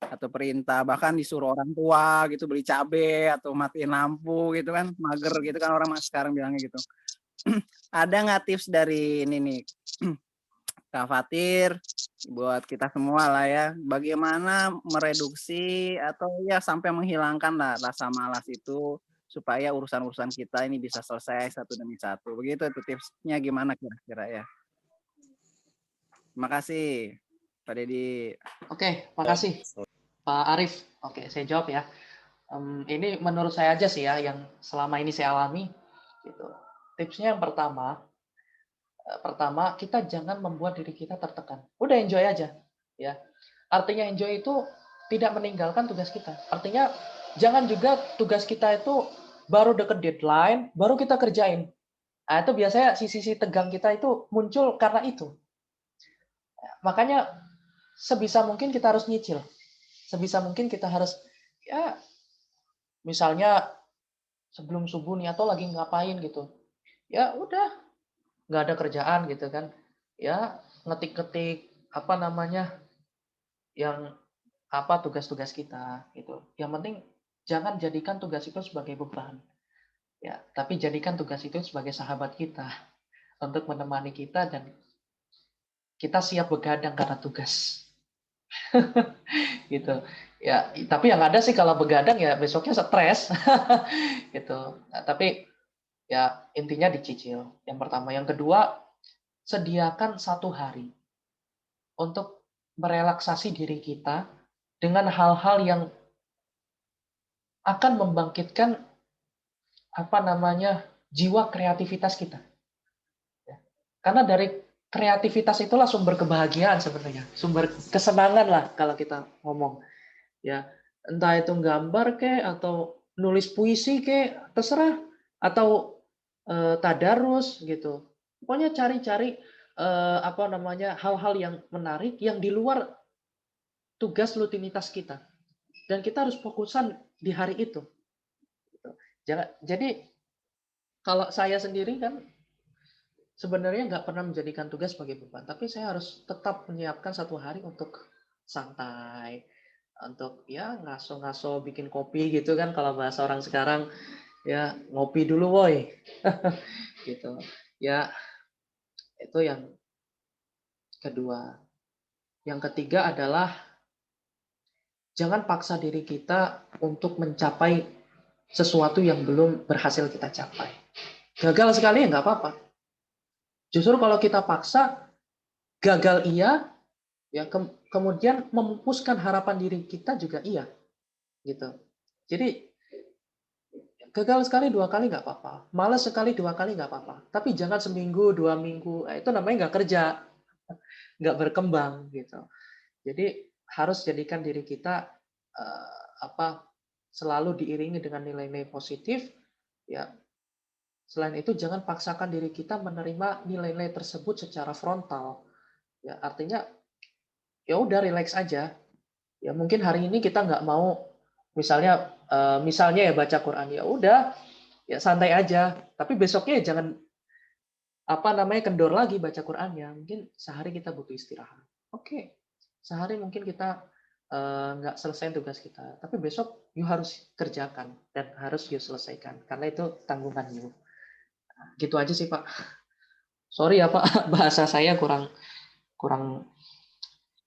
atau perintah, bahkan disuruh orang tua gitu beli cabai atau matiin lampu gitu kan, mager gitu kan orang sekarang bilangnya gitu. Ada nggak tips dari ini nih Kak Fatir buat kita semua lah ya, bagaimana mereduksi atau ya sampai menghilangkan lah rasa malas itu supaya urusan-urusan kita ini bisa selesai satu demi satu. Begitu itu tipsnya gimana kira-kira ya. Terima kasih, Pak Dedi. Oke, makasih Pak Arif. Oke, saya jawab ya. Ini menurut saya aja sih ya, yang selama ini saya alami. Gitu. Tipsnya yang pertama kita jangan membuat diri kita tertekan. Udah enjoy aja, ya. Artinya enjoy itu tidak meninggalkan tugas kita. Artinya jangan juga tugas kita itu baru deket deadline, baru kita kerjain. Nah, itu biasanya sisi tegang kita itu muncul karena itu. Makanya sebisa mungkin kita harus nyicil. Sebisa mungkin kita harus ya misalnya sebelum subuh nih atau lagi ngapain gitu. Ya udah nggak ada kerjaan gitu kan. Ya ngetik-ngetik tugas-tugas kita gitu. Yang penting jangan jadikan tugas itu sebagai beban. Ya, tapi jadikan tugas itu sebagai sahabat kita untuk menemani kita dan kita siap begadang karena tugas. Gitu. Ya, tapi yang ada sih kalau begadang ya besoknya stres. Gitu. Nah, tapi ya intinya dicicil. Yang pertama, yang kedua sediakan 1 hari untuk merelaksasi diri kita dengan hal-hal yang akan membangkitkan jiwa kreativitas kita. Ya. Karena dari kreativitas itulah sumber kebahagiaan sebenarnya, sumber kesenangan lah kalau kita ngomong. Ya, entah itu gambar ke atau nulis puisi ke, terserah, atau tadarus gitu. Pokoknya cari-cari hal-hal yang menarik yang di luar tugas rutinitas kita. Dan kita harus fokusan di hari itu. Jadi kalau saya sendiri kan sebenarnya nggak pernah menjadikan tugas sebagai beban, tapi saya harus tetap menyiapkan 1 hari untuk santai, untuk ya ngaso-ngaso bikin kopi gitu kan, kalau bahasa orang sekarang ya ngopi dulu woi. Gitu. Ya itu yang kedua. Yang ketiga adalah jangan paksa diri kita untuk mencapai sesuatu yang belum berhasil kita capai. Gagal sekali ya nggak apa-apa. Justru kalau kita paksa, gagal iya, ya kemudian memupuskan harapan diri kita juga iya, gitu. Jadi gagal sekali 2 kali nggak apa-apa, malas sekali 2 kali nggak apa-apa. Tapi jangan seminggu 2 minggu, itu namanya nggak kerja, nggak berkembang, gitu. Jadi harus jadikan diri kita selalu diiringi dengan nilai-nilai positif, ya. Selain itu jangan paksakan diri kita menerima nilai-nilai tersebut secara frontal. Ya, artinya ya udah relax aja. Ya mungkin hari ini kita nggak mau misalnya ya baca Quran, ya udah ya santai aja. Tapi besoknya ya jangan kendor lagi baca Qurannya. Mungkin sehari kita butuh istirahat. Oke. Sehari mungkin kita nggak selesai tugas kita, tapi besok you harus kerjakan dan harus you selesaikan karena itu tanggungan you. Gitu aja sih Pak. Sorry ya Pak, bahasa saya kurang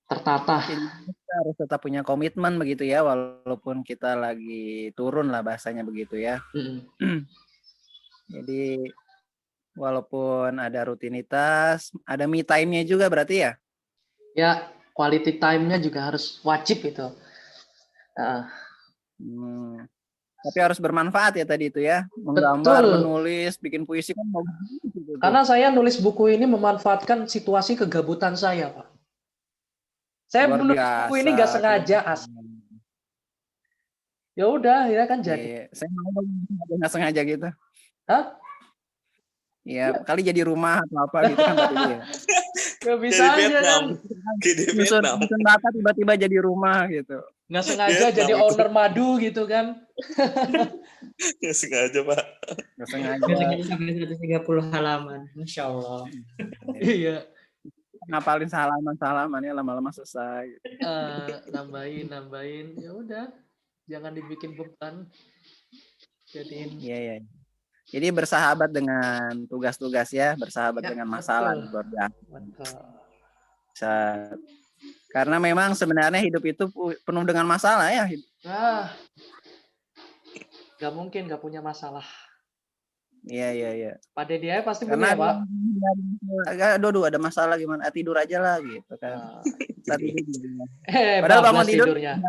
tertata. Kita harus tetap punya komitmen begitu ya, walaupun kita lagi turun lah bahasanya begitu ya. Jadi walaupun ada rutinitas, ada me time-nya juga berarti ya? Ya, quality time-nya juga harus wajib itu. Tapi harus bermanfaat ya tadi itu ya, menggambar, Betul. menulis, bikin puisi kan bagus gitu. Karena saya nulis buku ini memanfaatkan situasi kegabutan saya, Pak. Saya Luar menulis biasa, buku ini nggak sengaja, ya udah, ya kan jadi. Saya mau nggak sengaja gitu. Hah? Ya, kali jadi rumah atau apa gitu kan tadi ya. Gak bisa aja kan. Nyusun bapak tiba-tiba jadi rumah gitu. Nggak sengaja jadi owner madu gitu kan. Nggak sengaja Pak. Nggak sengaja sampai 130 halaman. Masya Allah. Iya. Ngapalin salaman ya lama-lama selesai. Nambahin. Ya udah, jangan dibikin beban. Jadiin. Iya. Jadi bersahabat dengan tugas-tugas ya, bersahabat dengan masalah. Betul. Karena memang sebenarnya hidup itu penuh dengan masalah ya. Gak mungkin gak punya masalah. Iya. Pak Deddy aja pasti punya, Pak. Aduh, ada masalah gimana? Tidur aja lah gitu kan. Padahal bangun tidurnya.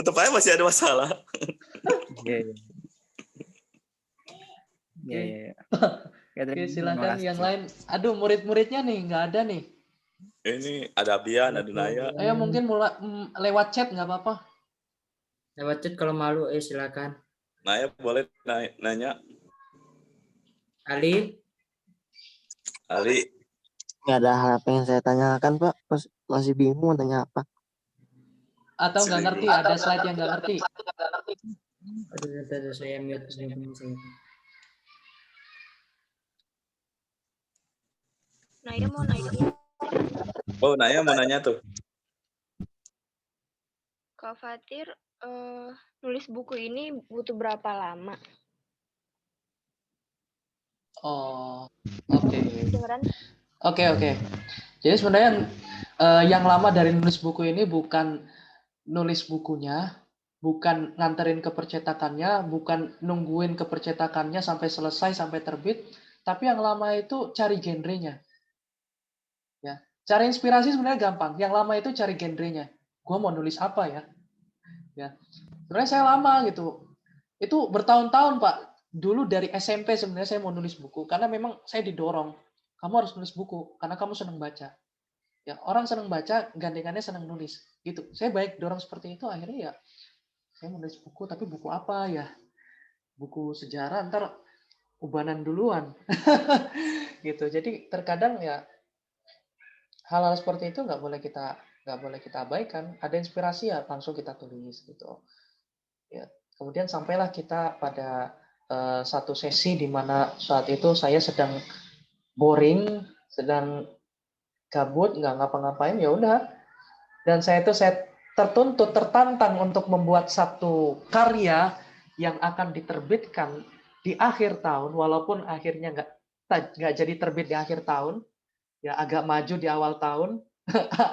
Tetap aja masih ada masalah. Iya. Oke, silakan yang lain. Aduh, murid-muridnya nih nggak ada nih. Ini ada Abian, ada Naya. Ayo mungkin mulai lewat chat nggak apa-apa. Lewat chat kalau malu, silakan. Naya boleh nanya. Ali. Nggak ada hal apa yang saya tanyakan Pak. Masih bingung mau tanya apa. Atau nggak ngerti, ada slide yang nggak ngerti. Aduh, saya mute. Naya mau nanya. Oh, Naya mau nanya tuh. Kak Fatir, nulis buku ini butuh berapa lama? Oh, oke. Beneran? Oke. Jadi sebenarnya yang lama dari nulis buku ini bukan nulis bukunya, bukan nganterin ke percetakannya, bukan nungguin ke percetakannya sampai selesai, sampai terbit, Tapi yang lama itu cari genrenya. Ya, cari inspirasi sebenarnya gampang. Yang lama itu cari genrenya. Gue mau nulis apa ya? Ya, sebenarnya saya lama gitu. Itu bertahun-tahun Pak. Dulu dari SMP sebenarnya saya mau nulis buku karena memang saya didorong. Kamu harus nulis buku karena kamu senang baca. Ya, orang senang baca, gandengannya senang nulis. Gitu. Saya baik dorong seperti itu, akhirnya ya saya mau nulis buku, tapi buku apa ya? Buku sejarah, ntar ubanan duluan. Gitu. Jadi terkadang ya hal-hal seperti itu nggak boleh kita abaikan. Ada inspirasi ya langsung kita tulis gitu. Ya, kemudian sampailah kita pada satu sesi di mana saat itu saya sedang boring, sedang gabut, nggak ngapa-ngapain, ya udah. Dan saya tertantang untuk membuat satu karya yang akan diterbitkan di akhir tahun, walaupun akhirnya nggak jadi terbit di akhir tahun, ya agak maju di awal tahun,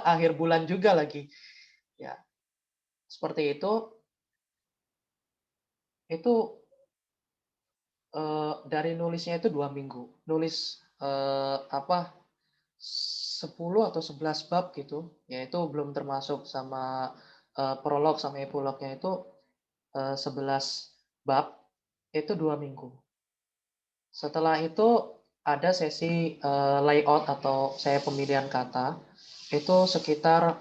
akhir bulan juga lagi. Ya, seperti itu. Itu dari nulisnya itu 2 minggu. Nulis 10 atau 11 bab gitu. Yaitu belum termasuk sama prolog sama epilognya itu 11 bab. Itu 2 minggu. Setelah itu ada sesi layout atau saya pemilihan kata. Itu sekitar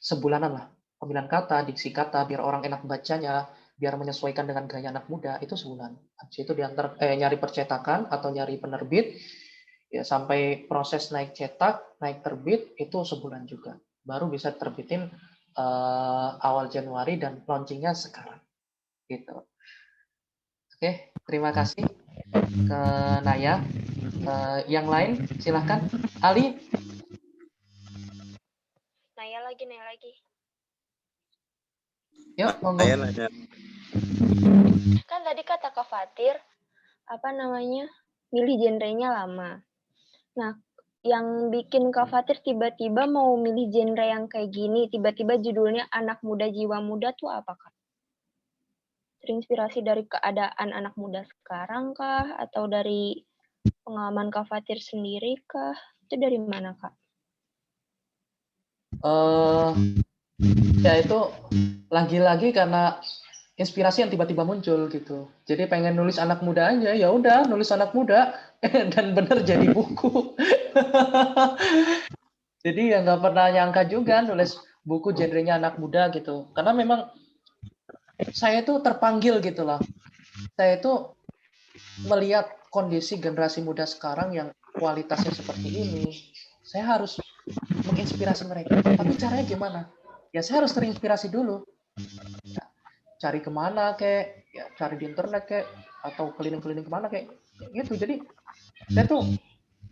sebulanan lah. Pemilihan kata, diksi kata, biar orang enak bacanya, biar menyesuaikan dengan gaya anak muda, itu sebulan. Habis itu nyari percetakan atau nyari penerbit, ya sampai proses naik cetak, naik terbit, itu sebulan juga. Baru bisa terbitin awal Januari dan launchingnya sekarang. Gitu. Oke, terima kasih ke Naya. Yang lain, silahkan. Ali? Naya lagi. Yuk, monggo. Saya nanya. Kan tadi kata Kak Fatir, milih genrenya lama. Nah, yang bikin Kak Fatir tiba-tiba mau milih genre yang kayak gini, tiba-tiba judulnya Anak Muda Jiwa Muda tuh apa, Kak? Terinspirasi dari keadaan anak muda sekarang kah? Atau dari pengalaman Kak Fatir sendiri kah? Itu dari mana, Kak? Ya itu lagi-lagi karena inspirasi yang tiba-tiba muncul gitu. Jadi pengen nulis anak muda aja, ya udah nulis anak muda dan bener jadi buku. Jadi ya nggak pernah nyangka juga nulis buku genrenya anak muda gitu. Karena memang saya itu terpanggil gitu loh. Saya itu melihat kondisi generasi muda sekarang yang kualitasnya seperti ini. Saya harus menginspirasi mereka. Tapi caranya gimana? Ya saya harus terinspirasi dulu. Ya, cari kemana kek, ya cari di internet kek, atau keliling-keliling kemana kek, gitu. Jadi saya tuh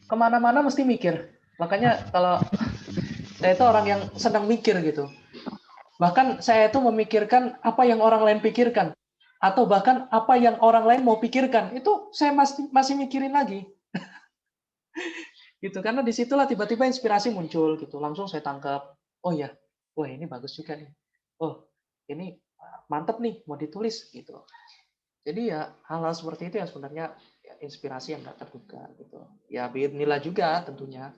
kemana-mana mesti mikir. Makanya kalau saya itu orang yang sedang mikir gitu. Bahkan saya itu memikirkan apa yang orang lain pikirkan, atau bahkan apa yang orang lain mau pikirkan, itu saya masih mikirin lagi. Gitu, karena disitulah tiba-tiba inspirasi muncul gitu, langsung saya tangkap, oh ya, wah ini bagus juga nih, oh ini mantep nih mau ditulis gitu. Jadi ya hal-hal seperti itu yang sebenarnya ya, inspirasi yang nggak terduga gitu. Ya bismillah juga tentunya.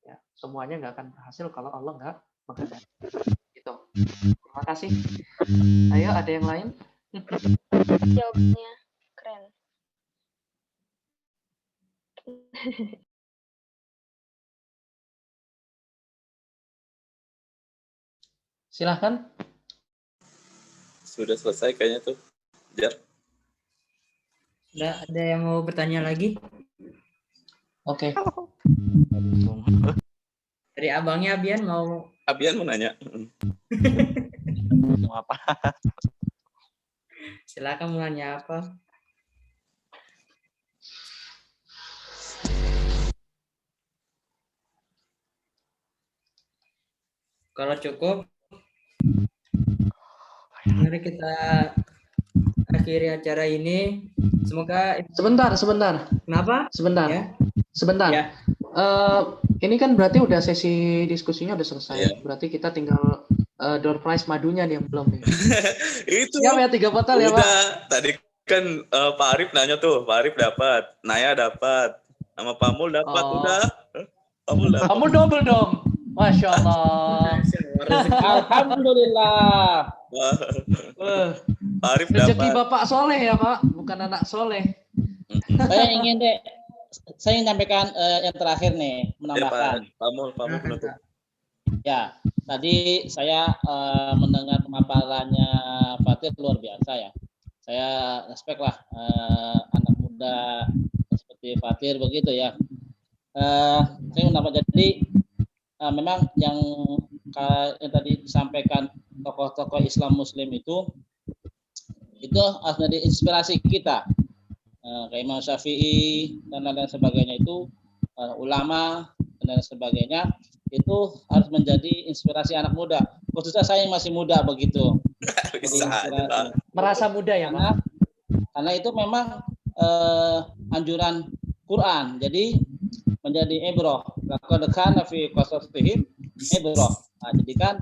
Ya semuanya nggak akan berhasil kalau Allah nggak menghendaki. Gitu. Terima kasih. Ayo ada yang lain? Jawabannya keren. Silahkan. Sudah selesai kayaknya tuh. Jar. Ada yang mau bertanya lagi? Oke. Dari abangnya Abian mau Abian mau nanya. Mau apa? silakan mau nanya apa? Kalau cukup, mari kita akhiri acara ini. Semoga Sebentar. kenapa? Sebentar. Ya. Sebentar. Ya. Ini kan berarti udah sesi diskusinya udah selesai. Iya. Berarti kita tinggal door prize madunya nih yang belum nih. Itu. Siap ya 3 botol ya, Pak? Udah. Tadi Kan Pak Arif nanya tuh, Pak Arif dapat, Naya dapat, sama Pak Mul dapat, Oh. udah. Pak Mul dapat. Kamu double dong. Masya Allah. Alhamdulillah. Wah, Pak Arif rezeki dapat. Bapak soleh ya Pak, bukan anak soleh. Saya ingin menyampaikan yang terakhir nih, Ya, menambahkan. Pak Mul penutup. Ya, tadi saya mendengar pemaparannya Fatir luar biasa ya. Saya respect lah anak muda seperti Fatir begitu ya. Saya menambah, jadi memang yang tadi disampaikan tokoh-tokoh Islam Muslim itu harus menjadi inspirasi kita. Kayak Imam Syafi'i dan lain sebagainya itu, ulama dan lain sebagainya itu harus menjadi inspirasi anak muda. Khususnya saya yang masih muda begitu. Bisa aja, Pak. Merasa muda ya Pak? Karena itu memang anjuran Quran. Jadi menjadi ibroh. Laqad kana fi qasasihim ibroh. Nah, jadikan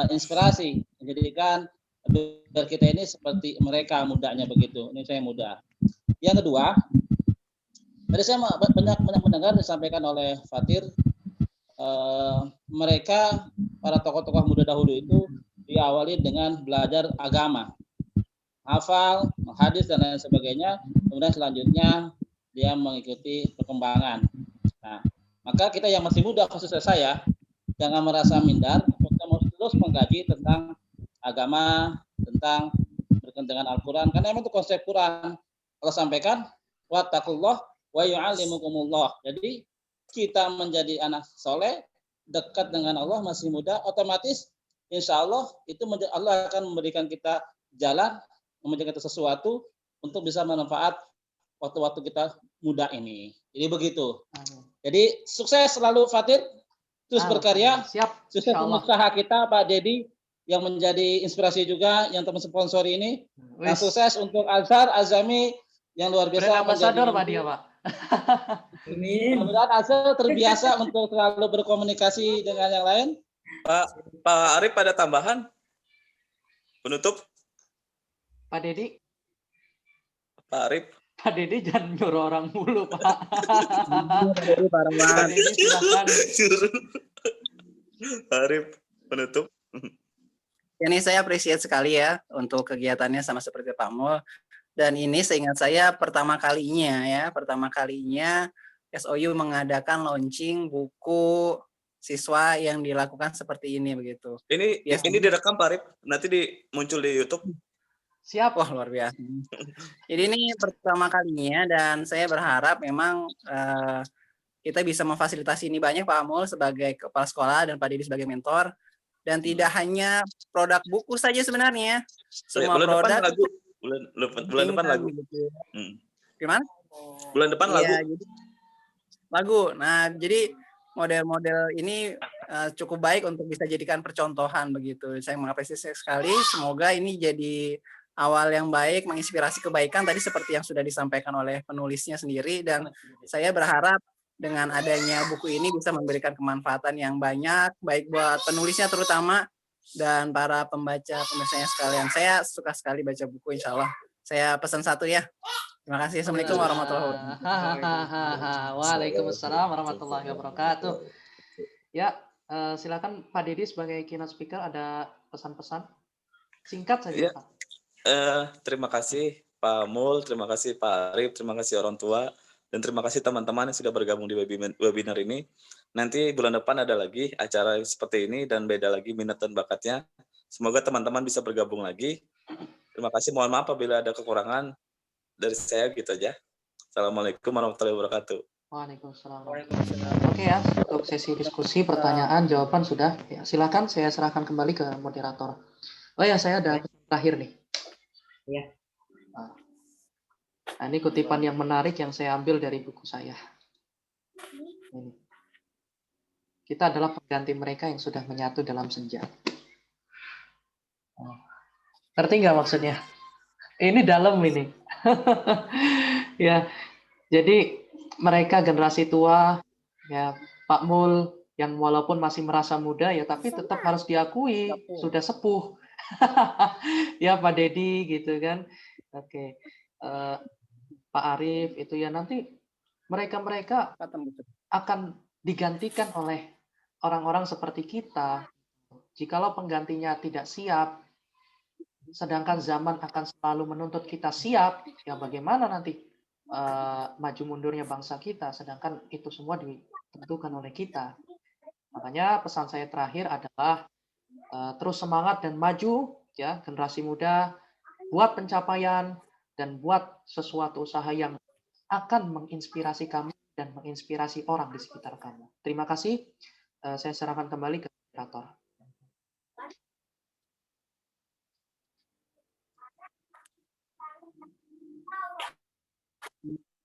inspirasi, menjadikan biar kita ini seperti mereka mudanya begitu. Ini saya muda. Yang kedua, tadi saya banyak mendengar disampaikan oleh Fatir, mereka para tokoh-tokoh muda dahulu itu diawali dengan belajar agama, hafal, hadis dan lain sebagainya. Kemudian selanjutnya dia mengikuti perkembangan. Nah, maka kita yang masih muda, khususnya saya, jangan merasa minder. Kita harus terus mengkaji tentang agama, tentang berkenaan dengan Al-Quran, karena memang itu konsep Quran. Allah sampaikan, wattaqullah wa yu'allimukumullah. Jadi kita menjadi anak soleh, dekat dengan Allah, masih muda, otomatis insya Allah itu Allah akan memberikan kita jalan, memberikan kita sesuatu untuk bisa bermanfaat waktu-waktu kita muda ini. Jadi begitu. Jadi sukses selalu Fatir, terus berkarya. Siap. Sukses usaha kita Pak Dedi yang menjadi inspirasi juga, yang teman sponsor ini. Dan sukses untuk Azhar Azami yang luar biasa. Brand ambassador Pak dia Pak. Mudah-mudahan Azhar terbiasa untuk selalu berkomunikasi dengan yang lain. Pak Arif ada tambahan? Penutup? Pak Dedi? Pak Arif? Pak Dedi jangan nyuruh orang mulu Pak. Pak Dedi silakan. Pak Arif, penutup. Ini saya appreciate sekali ya untuk kegiatannya sama seperti Pak Mul. Dan ini seingat saya pertama kalinya SOU mengadakan launching buku siswa yang dilakukan seperti ini begitu. Ini direkam Pak Arif, nanti muncul di YouTube. Siap. Wah, luar biasa. Jadi ini pertama kalinya dan saya berharap memang kita bisa memfasilitasi ini banyak Pak Mul sebagai kepala sekolah dan Pak Dedi sebagai mentor. Dan tidak hanya produk buku saja sebenarnya. Semua bulan produk depan lagu. Bulan depan lagu. Gitu. Gimana? Bulan depan lagu. Ya, jadi, lagu. Nah, jadi model-model ini cukup baik untuk bisa jadikan percontohan begitu. Saya mengapresiasi sekali. Semoga ini jadi awal yang baik, menginspirasi kebaikan tadi seperti yang sudah disampaikan oleh penulisnya sendiri. Dan saya berharap dengan adanya buku ini bisa memberikan kemanfaatan yang banyak, baik buat penulisnya terutama dan para pembacanya sekalian. Saya suka sekali baca buku, insya Allah. Saya pesan satu ya. Terima kasih. Assalamualaikum warahmatullahi wabarakatuh. Waalaikumsalam warahmatullahi wabarakatuh. Ya, silakan Pak Dedi sebagai keynote speaker ada pesan-pesan singkat saja Pak. Terima kasih Pak Mul, terima kasih Pak Arif, terima kasih orang tua. Dan terima kasih teman-teman yang sudah bergabung di webinar ini. Nanti bulan depan ada lagi acara seperti ini dan beda lagi minat dan bakatnya. Semoga teman-teman bisa bergabung lagi. Terima kasih. Mohon maaf apabila ada kekurangan dari saya gitu aja. Assalamualaikum warahmatullahi wabarakatuh. Waalaikumsalam. Oke ya, untuk sesi diskusi, pertanyaan, jawaban sudah. Ya, silakan saya serahkan kembali ke moderator. Oh ya, saya ada terakhir nih. Ya. Nah, ini kutipan yang menarik yang saya ambil dari buku saya. Ini. Kita adalah pengganti mereka yang sudah menyatu dalam senja. Ngerti nggak maksudnya? Ini dalam ini. Ya, jadi mereka generasi tua, ya Pak Mul yang walaupun masih merasa muda ya, tapi tetap harus diakui sudah sepuh. Ya Pak Dedi gitu kan. Oke. Pak Arief itu ya, nanti mereka akan digantikan oleh orang-orang seperti kita. Jikalau penggantinya tidak siap, sedangkan zaman akan selalu menuntut kita siap, ya bagaimana nanti maju mundurnya bangsa kita, sedangkan itu semua ditentukan oleh kita. Makanya pesan saya terakhir adalah terus semangat dan maju, ya generasi muda, buat pencapaian dan buat sesuatu usaha yang akan menginspirasi kamu dan menginspirasi orang di sekitar kamu. Terima kasih. Saya serahkan kembali ke moderator.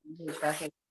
Terima kasih.